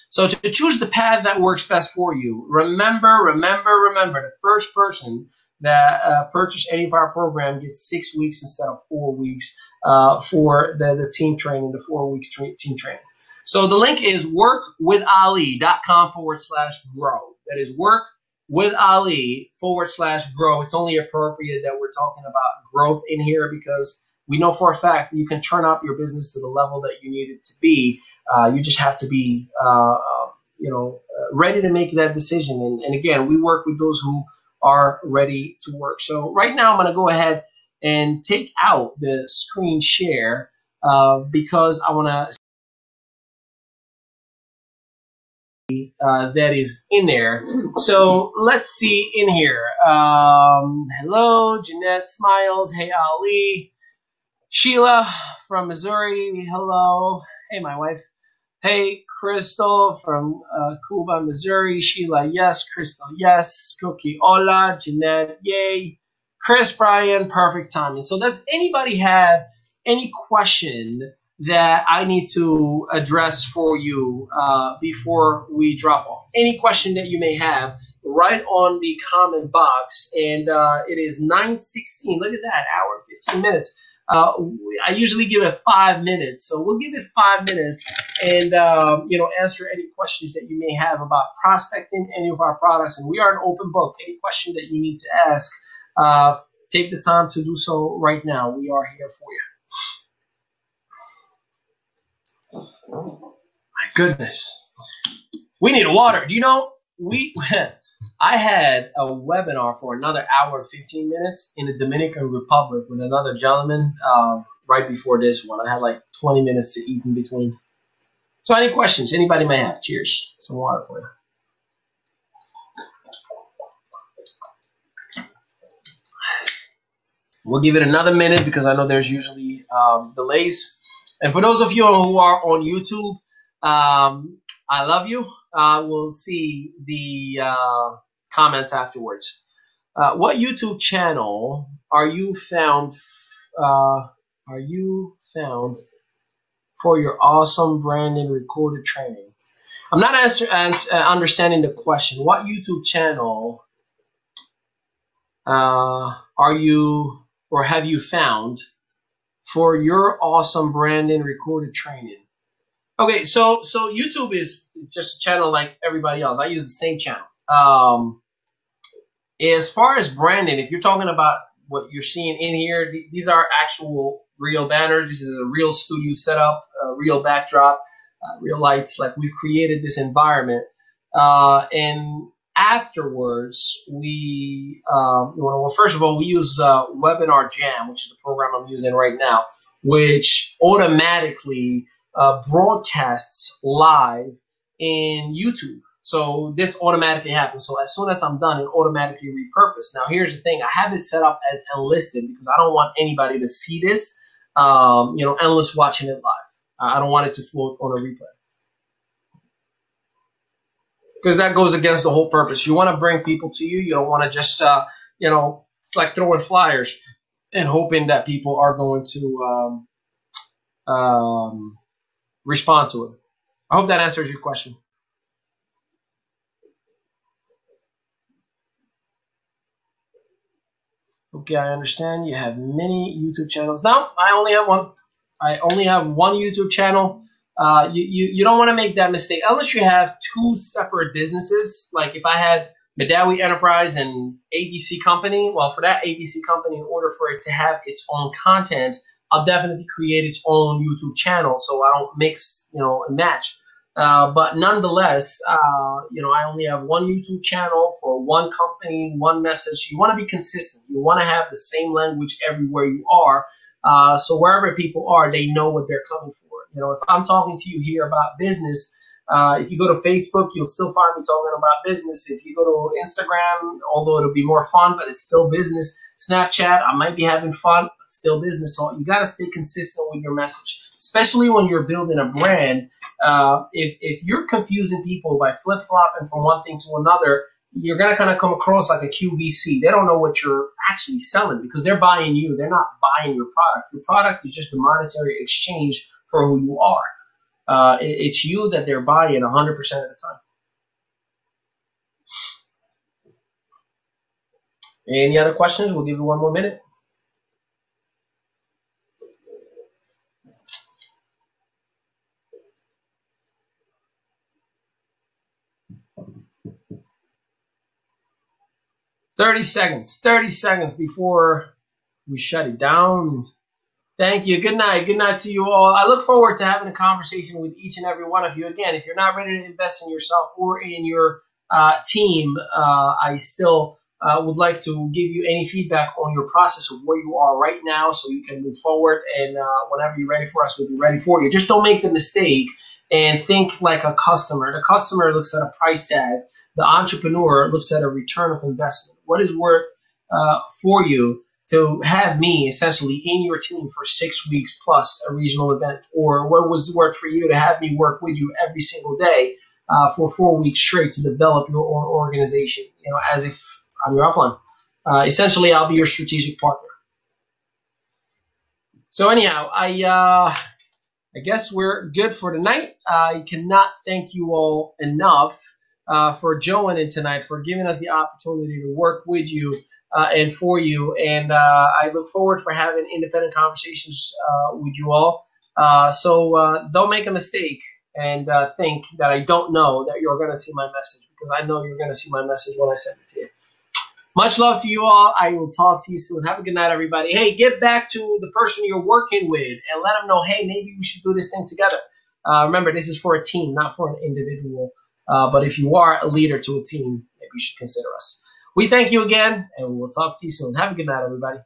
So to choose the path that works best for you, remember, the first person that purchased any of our program gets 6 weeks instead of 4 weeks for the team training, the 4-week team training. So the link is workwithali.com/grow. That is workwithali.com/grow. It's only appropriate that we're talking about growth in here because we know for a fact that you can turn up your business to the level that you need it to be. You just have to be, ready to make that decision. And again, we work with those who are ready to work. So right now I'm going to go ahead and take out the screen share because I want to that is in there. So let's see in here. Hello, Jeanette Smiles. Hey, Ali. Sheila from Missouri. Hello. Hey, my wife. Hey, Crystal from Cuba, Missouri. Sheila, yes. Crystal, yes. Cookie, hola. Jeanette, yay. Chris, Brian, perfect timing. So does anybody have any question that I need to address for you before we drop off? Any question that you may have, right on the comment box. And it is 9:16. Look at that, hour and 15 minutes. I usually give it 5 minutes, so we'll give it 5 minutes and answer any questions that you may have about prospecting any of our products. And we are an open book. Any question that you need to ask, take the time to do so right now. We are here for you. My goodness, we need water. Do you know I had a webinar for another hour and 15 minutes in the Dominican Republic with another gentleman right before this one. I had like 20 minutes to eat in between. So any questions anybody may have? Cheers. Some water for you. We'll give it another minute because I know there's usually delays. And for those of you who are on YouTube, I love you. We'll see the comments afterwards. What YouTube channel are you found for your awesome branding recorded training. I'm not understanding the question. What YouTube channel are you or have you found for your awesome branding recorded training? Okay, so YouTube is just a channel like everybody else. I use the same channel. As far as branding, if you're talking about what you're seeing in here, these are actual real banners. This is a real studio setup, a real backdrop, real lights. Like, we've created this environment, and afterwards we well, first of all, we use Webinar Jam, which is the program I'm using right now, which automatically broadcasts live in YouTube. So this automatically happens. So as soon as I'm done, it automatically repurposed. Now, here's the thing. I have it set up as unlisted because I don't want anybody to see this, endless watching it live. I don't want it to float on a replay, because that goes against the whole purpose. You want to bring people to you. You don't want to just, it's like throwing flyers and hoping that people are going to respond to it. I hope that answers your question. Okay, I understand. You have many YouTube channels. No, I only have one. I only have one YouTube channel. You don't want to make that mistake unless you have two separate businesses. Like if I had Madawi Enterprise and ABC Company, well, for that ABC Company, in order for it to have its own content, I'll definitely create its own YouTube channel so I don't mix, and match. But nonetheless, I only have one YouTube channel for one company, one message. You want to be consistent. You want to have the same language everywhere you are. So wherever people are, they know what they're coming for. If I'm talking to you here about business, if you go to Facebook, you'll still find me talking about business. If you go to Instagram, although it'll be more fun, but it's still business. Snapchat, I might be having fun, but still business. So you got to stay consistent with your message, especially when you're building a brand. If you're confusing people by flip-flopping from one thing to another, you're going to kind of come across like a QVC. They don't know what you're actually selling because they're buying you. They're not buying your product. Your product is just a monetary exchange for who you are. It's you that they're buying 100% of the time. Any other questions? We'll give you one more minute. Thirty seconds before we shut it down. Thank you. Good night. Good night to you all. I look forward to having a conversation with each and every one of you. Again, if you're not ready to invest in yourself or in your team, I still would like to give you any feedback on your process of where you are right now so you can move forward. And whenever you're ready for us, we'll be ready for you. Just don't make the mistake and think like a customer. The customer looks at a price tag. The entrepreneur looks at a return of investment. What is worth for you to have me essentially in your team for 6 weeks plus a regional event? Or what was it worth for you to have me work with you every single day for 4 weeks straight to develop your own organization, as if I'm your upline. Essentially, I'll be your strategic partner. So anyhow, I guess we're good for tonight. I cannot thank you all enough for joining tonight, for giving us the opportunity to work with you and for you. And I look forward for having independent conversations with you all. So don't make a mistake and think that I don't know that you're going to see my message, because I know you're going to see my message when I send it to you. Much love to you all. I will talk to you soon. Have a good night, everybody. Hey, get back to the person you're working with and let them know, hey, maybe we should do this thing together. Remember, this is for a team, not for an individual. But if you are a leader to a team, maybe you should consider us. We thank you again, and we'll talk to you soon. Have a good night, everybody.